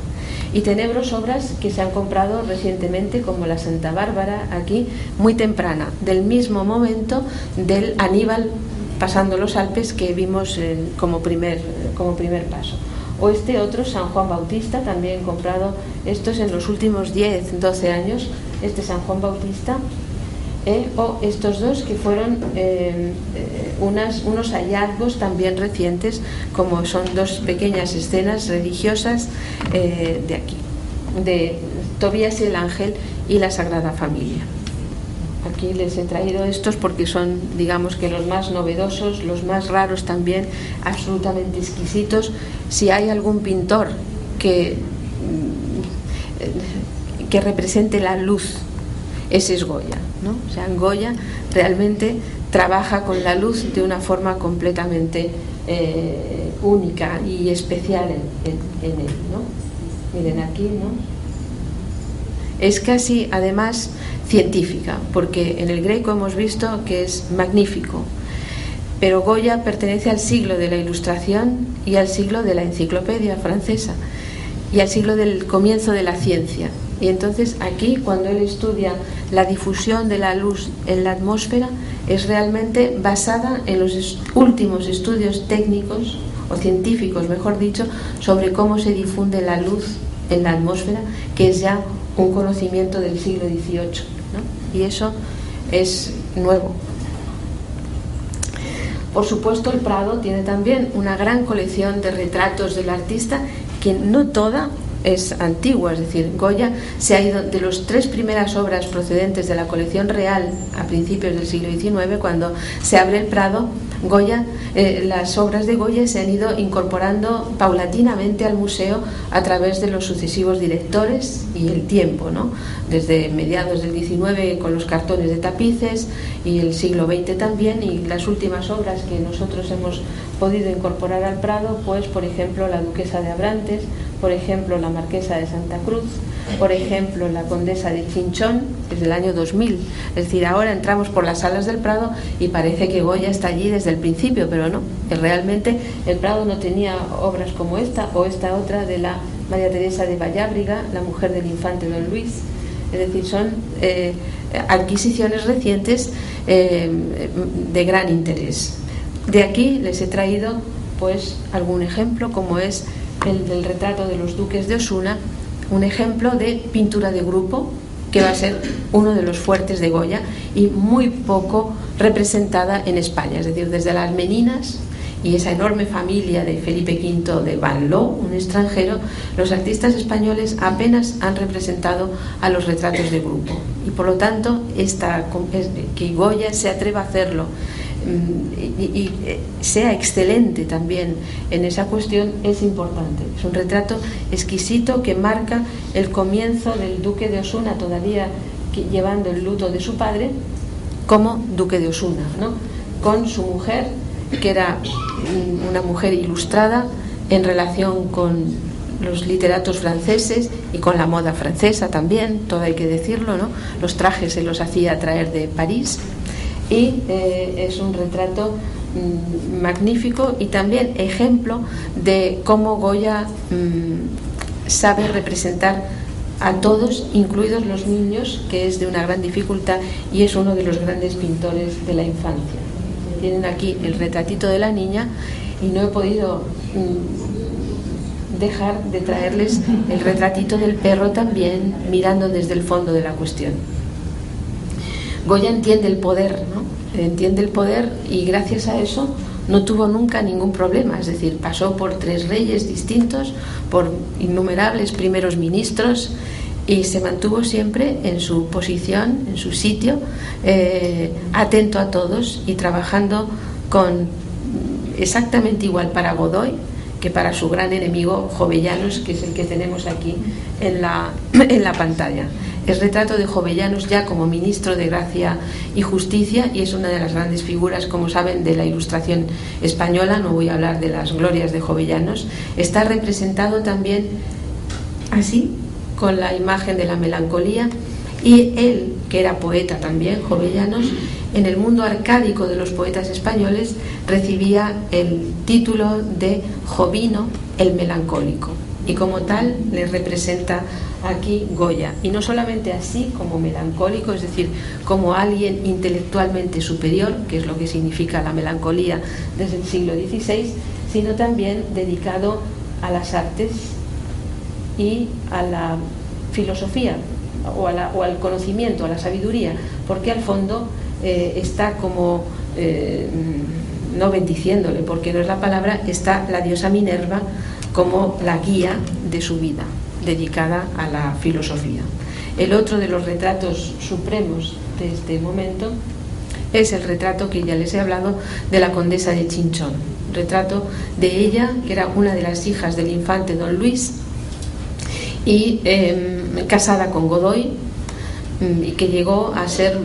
Y tenemos obras que se han comprado recientemente, como la Santa Bárbara, aquí, muy temprana, del mismo momento del Aníbal pasando los Alpes que vimos como primer paso. O este otro, San Juan Bautista, también comprado, estos en los últimos 10, 12 años, este San Juan Bautista, o estos dos que fueron unos hallazgos también recientes, como son dos pequeñas escenas religiosas de aquí, de Tobías y el Ángel y la Sagrada Familia. Aquí les he traído estos porque son, digamos, que los más novedosos, los más raros también, absolutamente exquisitos. Si hay algún pintor que represente la luz, ese es Goya, ¿no? O sea, Goya realmente trabaja con la luz de una forma completamente única y especial en él, ¿no? Miren aquí, ¿no? Es casi, además, científica, porque en el Greco hemos visto que es magnífico, pero Goya pertenece al siglo de la Ilustración y al siglo de la enciclopedia francesa y al siglo del comienzo de la ciencia. Y entonces aquí, cuando él estudia la difusión de la luz en la atmósfera, es realmente basada en los últimos estudios técnicos o científicos, mejor dicho, sobre cómo se difunde la luz en la atmósfera, que es ya un conocimiento del siglo XVIII, ¿no? Y eso es nuevo. Por supuesto, el Prado tiene también una gran colección de retratos del artista, que no toda es antigua, es decir, Goya se ha ido de las 3 primeras obras procedentes de la colección real a principios del siglo XIX, cuando se abre el Prado. Goya, las obras de Goya se han ido incorporando paulatinamente al museo a través de los sucesivos directores y el tiempo, ¿no? Desde mediados del XIX con los cartones de tapices y el siglo XX también, y las últimas obras que nosotros hemos podido incorporar al Prado, pues por ejemplo la Duquesa de Abrantes, por ejemplo la Marquesa de Santa Cruz, por ejemplo la Condesa de Chinchón, que es del año 2000. Es decir, ahora entramos por las salas del Prado y parece que Goya está allí desde el principio, pero no, realmente el Prado no tenía obras como esta o esta otra de la María Teresa de Vallábriga, la mujer del infante Don Luis. Es decir, son adquisiciones recientes de gran interés. De aquí les he traído pues algún ejemplo, como es el del retrato de los duques de Osuna, un ejemplo de pintura de grupo que va a ser uno de los fuertes de Goya y muy poco representada en España. Es decir, desde las Meninas y esa enorme familia de Felipe V de Van Loo, un extranjero, los artistas españoles apenas han representado a los retratos de grupo, y por lo tanto que Goya se atreva a hacerlo y sea excelente también en esa cuestión es importante. Es un retrato exquisito que marca el comienzo del duque de Osuna, todavía llevando el luto de su padre, como duque de Osuna, ¿no? Con su mujer, que era una mujer ilustrada en relación con los literatos franceses y con la moda francesa también, todo hay que decirlo, ¿no? Los trajes se los hacía traer de París, y es un retrato magnífico y también ejemplo de cómo Goya sabe representar a todos, incluidos los niños, que es de una gran dificultad, y es uno de los grandes pintores de la infancia. Tienen aquí el retratito de la niña y no he podido dejar de traerles el retratito del perro también, mirando desde el fondo de la cuestión. Goya entiende el poder, ¿no? Entiende el poder, y gracias a eso no tuvo nunca ningún problema. Es decir, pasó por 3 reyes distintos, por innumerables primeros ministros, y se mantuvo siempre en su posición, en su sitio, atento a todos y trabajando con exactamente igual para Godoy que para su gran enemigo Jovellanos, que es el que tenemos aquí en la pantalla. El retrato de Jovellanos ya como ministro de Gracia y Justicia, y es una de las grandes figuras, como saben, de la Ilustración española. No voy a hablar de las glorias de Jovellanos. Está representado también así, con la imagen de la melancolía, y él, que era poeta también, Jovellanos, en el mundo arcádico de los poetas españoles recibía el título de Jovino el melancólico, y como tal le representa aquí Goya, y no solamente así como melancólico, es decir, como alguien intelectualmente superior, que es lo que significa la melancolía desde el siglo XVI, sino también dedicado a las artes y a la filosofía, o al conocimiento, a la sabiduría, porque al fondo está como no bendiciéndole, porque no es la palabra, está la diosa Minerva como la guía de su vida, dedicada a la filosofía. El otro de los retratos supremos de este momento es el retrato que ya les he hablado de la condesa de Chinchón, retrato de ella, que era una de las hijas del infante Don Luis, y casada con Godoy, y que llegó a ser,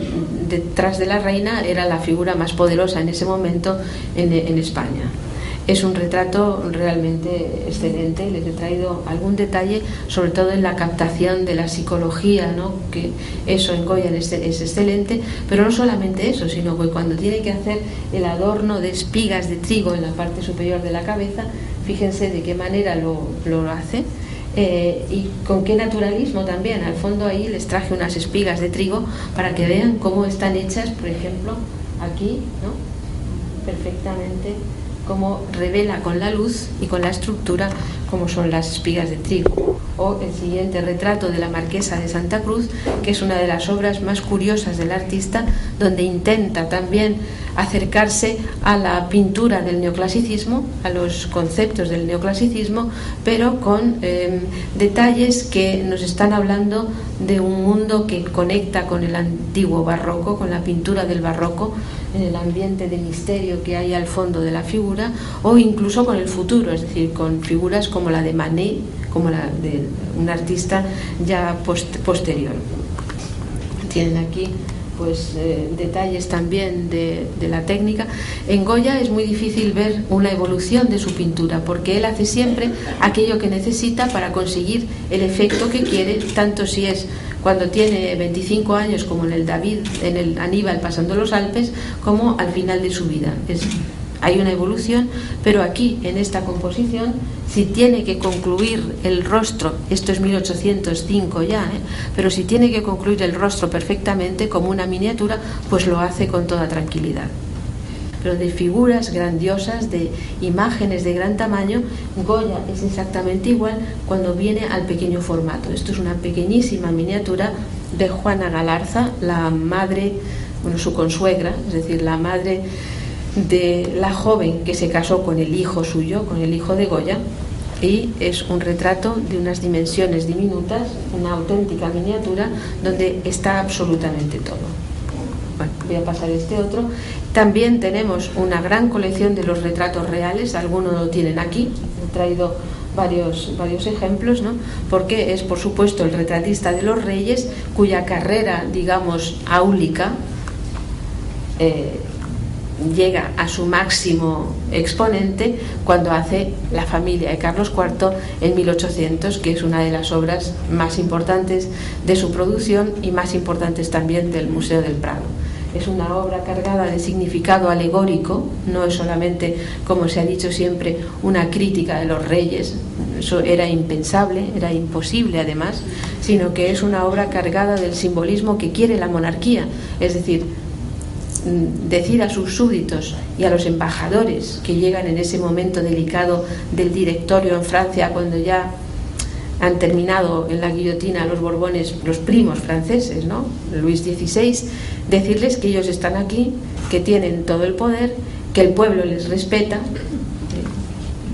detrás de la reina, era la figura más poderosa en ese momento en España. Es un retrato realmente excelente. Les he traído algún detalle, sobre todo en la captación de la psicología, ¿no? Que eso en Goya es excelente, pero no solamente eso, sino que cuando tiene que hacer el adorno de espigas de trigo en la parte superior de la cabeza, fíjense de qué manera lo hace. Y con qué naturalismo también. Al fondo ahí les traje unas espigas de trigo para que vean cómo están hechas, por ejemplo, aquí, ¿no? Perfectamente, cómo revela con la luz y con la estructura como son las espigas de trigo, o el siguiente retrato de la Marquesa de Santa Cruz, que es una de las obras más curiosas del artista, donde intenta también acercarse a la pintura del neoclasicismo, a los conceptos del neoclasicismo, pero con detalles que nos están hablando de un mundo que conecta con el antiguo barroco, con la pintura del barroco, en el ambiente de misterio que hay al fondo de la figura, o incluso con el futuro, es decir, con figuras como la de Manet, como la de un artista ya posterior. Tienen aquí pues detalles también de la técnica. En Goya es muy difícil ver una evolución de su pintura, porque él hace siempre aquello que necesita para conseguir el efecto que quiere, tanto si es cuando tiene 25 años como en el David, en el Aníbal pasando los Alpes, como al final de su vida. Hay una evolución, pero aquí en esta composición, si tiene que concluir el rostro, esto es 1805 ya, pero si tiene que concluir el rostro perfectamente como una miniatura, pues lo hace con toda tranquilidad. Pero de figuras grandiosas, de imágenes de gran tamaño, Goya es exactamente igual cuando viene al pequeño formato. Esto es una pequeñísima miniatura de Juana Galarza, la madre, bueno, su consuegra, es decir, la madre de la joven que se casó con el hijo suyo, con el hijo de Goya, y es un retrato de unas dimensiones diminutas, una auténtica miniatura donde está absolutamente todo. Bueno, voy a pasar este otro. También tenemos una gran colección de los retratos reales, algunos lo tienen aquí, he traído varios ejemplos, ¿no? Porque es, por supuesto, el retratista de los reyes, cuya carrera, digamos, áulica, llega a su máximo exponente cuando hace La familia de Carlos IV en 1800, que es una de las obras más importantes de su producción y más importantes también del Museo del Prado. Es una obra cargada de significado alegórico, no es solamente, como se ha dicho siempre, una crítica de los reyes, eso era impensable, era imposible además, sino que es una obra cargada del simbolismo que quiere la monarquía, es decir, decir a sus súbditos y a los embajadores que llegan en ese momento delicado del directorio en Francia, cuando ya han terminado en la guillotina los Borbones, los primos franceses, ¿no? Luis XVI, decirles que ellos están aquí, que tienen todo el poder, que el pueblo les respeta,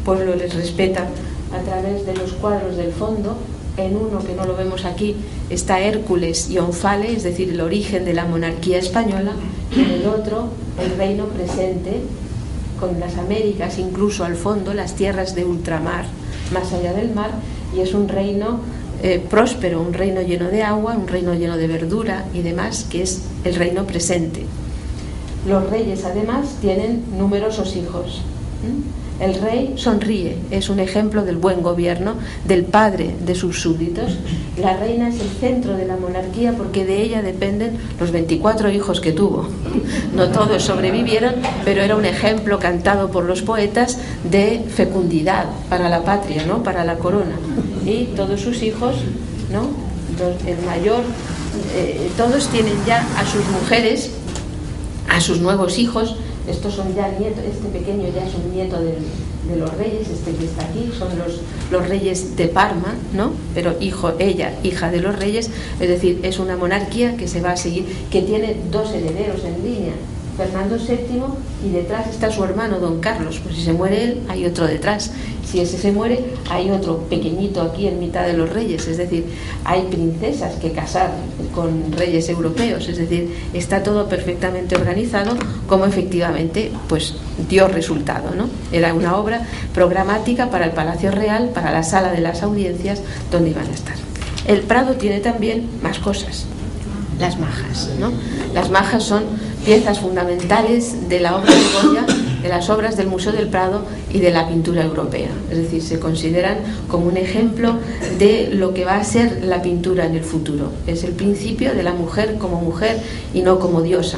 a través de los cuadros del fondo. En uno, que no lo vemos aquí, está Hércules y Onfale, es decir, el origen de la monarquía española, y en el otro, el reino presente, con las Américas incluso al fondo, las tierras de ultramar, más allá del mar, y es un reino próspero, un reino lleno de agua, un reino lleno de verdura y demás, que es el reino presente. Los reyes, además, tienen numerosos hijos. El rey sonríe, es un ejemplo del buen gobierno, del padre de sus súbditos. La reina es el centro de la monarquía porque de ella dependen los 24 hijos que tuvo. No todos sobrevivieron, pero era un ejemplo cantado por los poetas de fecundidad para la patria, ¿no? Para la corona. Y todos sus hijos, ¿no? El mayor, todos tienen ya a sus mujeres, a sus nuevos hijos. Estos son ya nietos, este pequeño ya es un nieto de los reyes, este que está aquí, son los reyes de Parma, ¿no? Pero ella, hija de los reyes, es decir, es una monarquía que se va a seguir, que tiene dos herederos en línea, Fernando VII, y detrás está su hermano Don Carlos. Pues si se muere él, hay otro detrás. Si ese se muere, hay otro pequeñito aquí en mitad de los reyes. Es decir, hay princesas que casar con reyes europeos. Es decir, está todo perfectamente organizado, como efectivamente pues dio resultado, ¿no? Era una obra programática para el Palacio Real, para la sala de las audiencias, donde iban a estar. El Prado tiene también más cosas. Las majas, ¿no? Las majas son piezas fundamentales de la obra de Goya, de las obras del Museo del Prado y de la pintura europea. Es decir, se consideran como un ejemplo de lo que va a ser la pintura en el futuro. Es el principio de la mujer como mujer y no como diosa.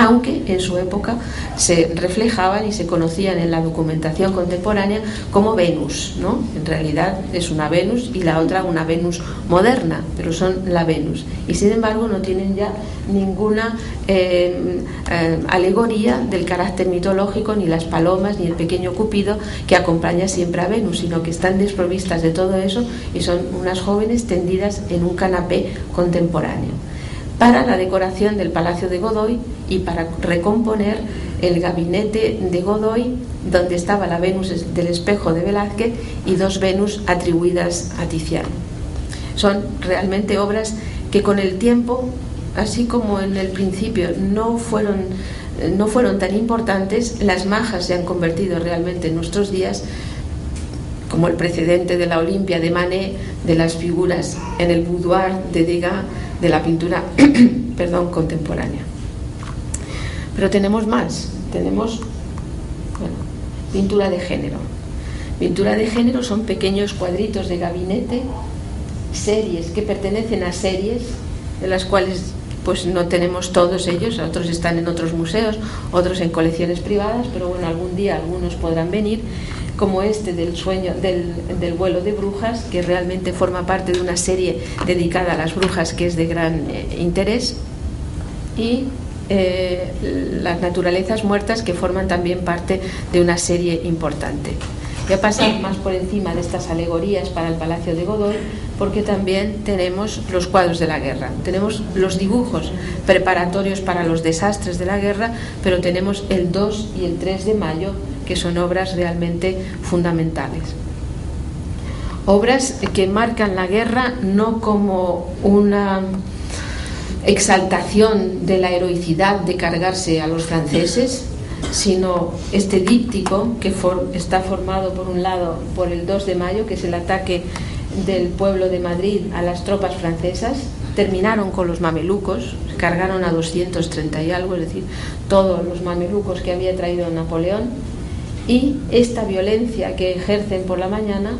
aunque en su época se reflejaban y se conocían en la documentación contemporánea como Venus, ¿no? En realidad es una Venus y la otra una Venus moderna, pero son la Venus, y sin embargo no tienen ya ninguna alegoría del carácter mitológico, ni las palomas ni el pequeño Cupido que acompaña siempre a Venus, sino que están desprovistas de todo eso y son unas jóvenes tendidas en un canapé contemporáneo. Para la decoración del Palacio de Godoy y para recomponer el gabinete de Godoy, donde estaba la Venus del espejo de Velázquez y dos Venus atribuidas a Tiziano. Son realmente obras que con el tiempo, así como en el principio no fueron tan importantes, las majas se han convertido realmente en nuestros días, como el precedente de la Olimpia de Manet, de las figuras en el boudoir de Degas, de la pintura contemporánea. Pero tenemos más, tenemos pintura de género. Pintura de género son pequeños cuadritos de gabinete, series que pertenecen a series, de las cuales pues no tenemos todos ellos, otros están en otros museos, otros en colecciones privadas, pero bueno, algún día algunos podrán venir, como este del sueño del vuelo de brujas, que realmente forma parte de una serie dedicada a las brujas que es de gran interés, y las naturalezas muertas, que forman también parte de una serie importante. Voy a pasar más por encima de estas alegorías para el Palacio de Godoy, porque también tenemos los cuadros de la guerra, tenemos los dibujos preparatorios para los desastres de la guerra, pero tenemos el 2 y el 3 de mayo, que son obras realmente fundamentales. Obras que marcan la guerra no como una exaltación de la heroicidad de cargarse a los franceses, sino este díptico que está formado por un lado por el 2 de mayo, que es el ataque del pueblo de Madrid a las tropas francesas. Terminaron con los mamelucos, cargaron a 230 y algo, es decir, todos los mamelucos que había traído Napoleón, y esta violencia que ejercen por la mañana,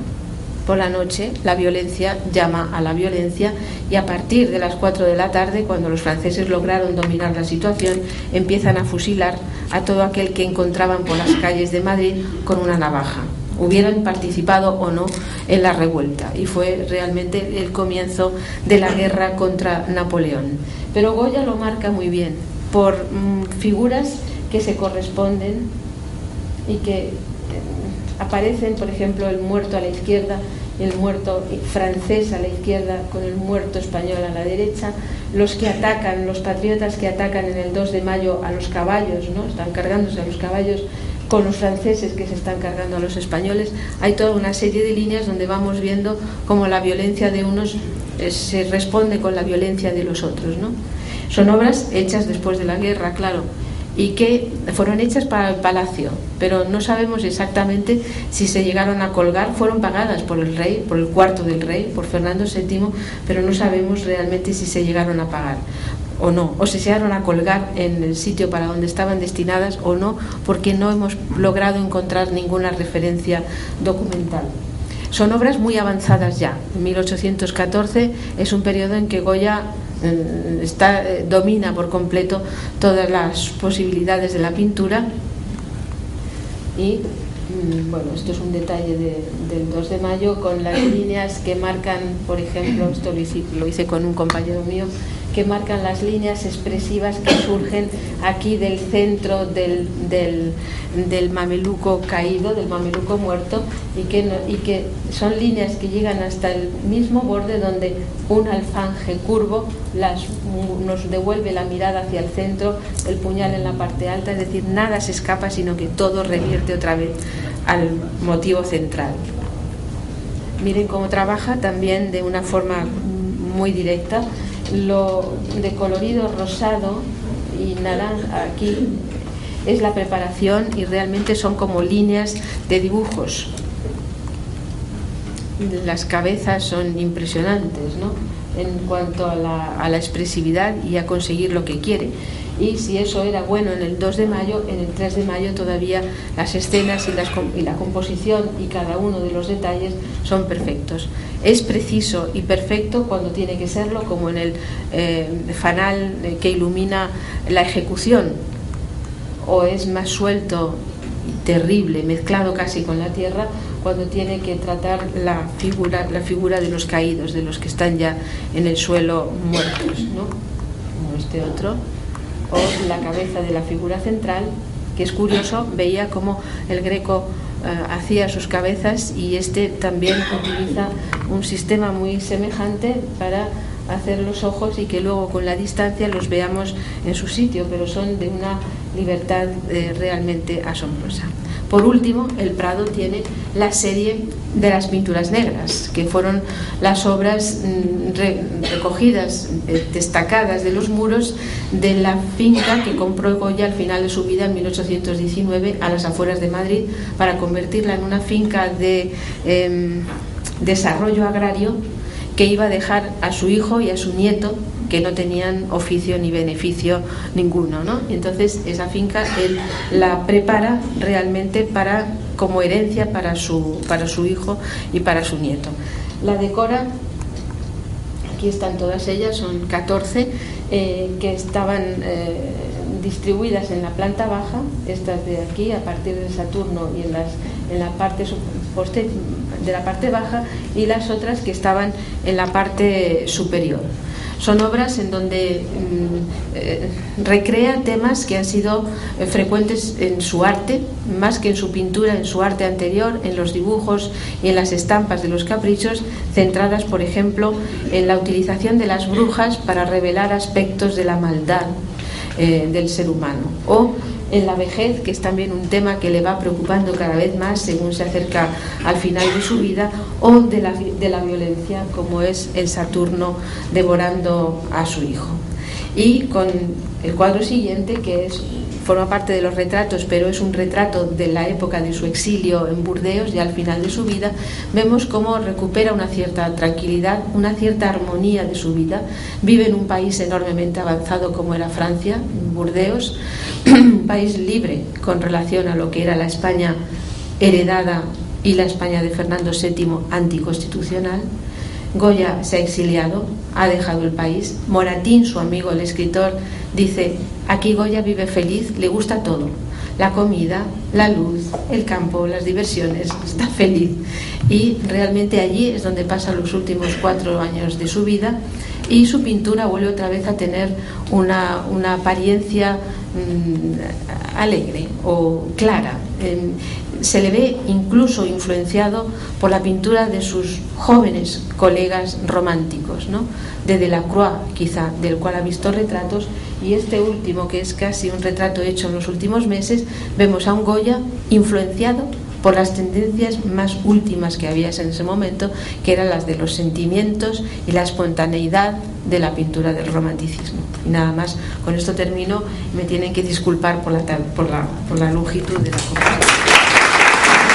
por la noche, la violencia llama a la violencia, y a partir de las 4 de la tarde, cuando los franceses lograron dominar la situación, empiezan a fusilar a todo aquel que encontraban por las calles de Madrid con una navaja, hubieran participado o no en la revuelta, y fue realmente el comienzo de la guerra contra Napoleón. Pero Goya lo marca muy bien por figuras que se corresponden y que aparecen, por ejemplo, el muerto a la izquierda, el muerto francés a la izquierda con el muerto español a la derecha, los que atacan, los patriotas que atacan en el 2 de mayo a los caballos, ¿no? Están cargándose a los caballos con los franceses que se están cargando a los españoles. Hay toda una serie de líneas donde vamos viendo cómo la violencia de unos se responde con la violencia de los otros, ¿no? Son obras hechas después de la guerra, claro, y que fueron hechas para el palacio, pero no sabemos exactamente si se llegaron a colgar. Fueron pagadas por el rey, por el cuarto del rey, por Fernando VII, pero no sabemos realmente si se llegaron a pagar o no, o si se llegaron a colgar en el sitio para donde estaban destinadas o no, porque no hemos logrado encontrar ninguna referencia documental. Son obras muy avanzadas ya. 1814 es un periodo en que Goya domina por completo todas las posibilidades de la pintura. Y bueno, esto es un detalle del 2 de mayo con las líneas que marcan, por ejemplo, esto lo hice con un compañero mío, que marcan las líneas expresivas que surgen aquí del centro del mameluco caído, del mameluco muerto, y que son líneas que llegan hasta el mismo borde donde un alfanje curvo nos devuelve la mirada hacia el centro, el puñal en la parte alta, es decir, nada se escapa, sino que todo revierte otra vez al motivo central. Miren cómo trabaja también de una forma muy directa. Lo de colorido rosado y naranja aquí es la preparación, y realmente son como líneas de dibujos. Las cabezas son impresionantes, ¿no?, en cuanto a la expresividad y a conseguir lo que quiere. Y si eso era bueno en el 2 de mayo, en el 3 de mayo todavía las escenas y la composición y cada uno de los detalles son perfectos. Es preciso y perfecto cuando tiene que serlo, como en el fanal que ilumina la ejecución, o es más suelto, terrible, mezclado casi con la tierra, cuando tiene que tratar la figura de los caídos, de los que están ya en el suelo muertos, ¿no? Como este otro, o la cabeza de la figura central, que es curioso, veía cómo el Greco hacía sus cabezas, y este también utiliza un sistema muy semejante para hacer los ojos y que luego con la distancia los veamos en su sitio, pero son de una libertad realmente asombrosa. Por último, el Prado tiene la serie de las pinturas negras, que fueron las obras recogidas, destacadas de los muros de la finca que compró Goya al final de su vida en 1819 a las afueras de Madrid, para convertirla en una finca de desarrollo agrario que iba a dejar a su hijo y a su nieto, que no tenían oficio ni beneficio ninguno, ¿no? Y entonces esa finca él la prepara realmente como herencia para su hijo y para su nieto. La decora, aquí están todas ellas, son 14, que estaban distribuidas en la planta baja, estas de aquí, a partir del Saturno, y en la parte de la parte baja, y las otras que estaban en la parte superior. Son obras en donde recrea temas que han sido frecuentes en su arte, más que en su pintura, en su arte anterior, en los dibujos y en las estampas de los caprichos, centradas, por ejemplo, en la utilización de las brujas para revelar aspectos de la maldad del ser humano, o en la vejez, que es también un tema que le va preocupando cada vez más según se acerca al final de su vida, o de la violencia, como es el Saturno devorando a su hijo. Y con el cuadro siguiente, que forma parte de los retratos, pero es un retrato de la época de su exilio en Burdeos, ya al final de su vida, vemos cómo recupera una cierta tranquilidad, una cierta armonía de su vida. Vive en un país enormemente avanzado como era Francia, Burdeos, un país libre con relación a lo que era la España heredada y la España de Fernando VII anticonstitucional. Goya se ha exiliado, ha dejado el país. Moratín, su amigo, el escritor, dice: aquí Goya vive feliz, le gusta todo, la comida, la luz, el campo, las diversiones, está feliz. Y realmente allí es donde pasa los últimos 4 años de su vida, y su pintura vuelve otra vez a tener una apariencia alegre o clara. Se le ve incluso influenciado por la pintura de sus jóvenes colegas románticos, ¿no? De Delacroix, quizá, del cual ha visto retratos, y este último, que es casi un retrato hecho en los últimos meses, vemos a un Goya influenciado por las tendencias más últimas que había en ese momento, que eran las de los sentimientos y la espontaneidad de la pintura del romanticismo. Y nada más, con esto termino. Me tienen que disculpar por la longitud de la conversación.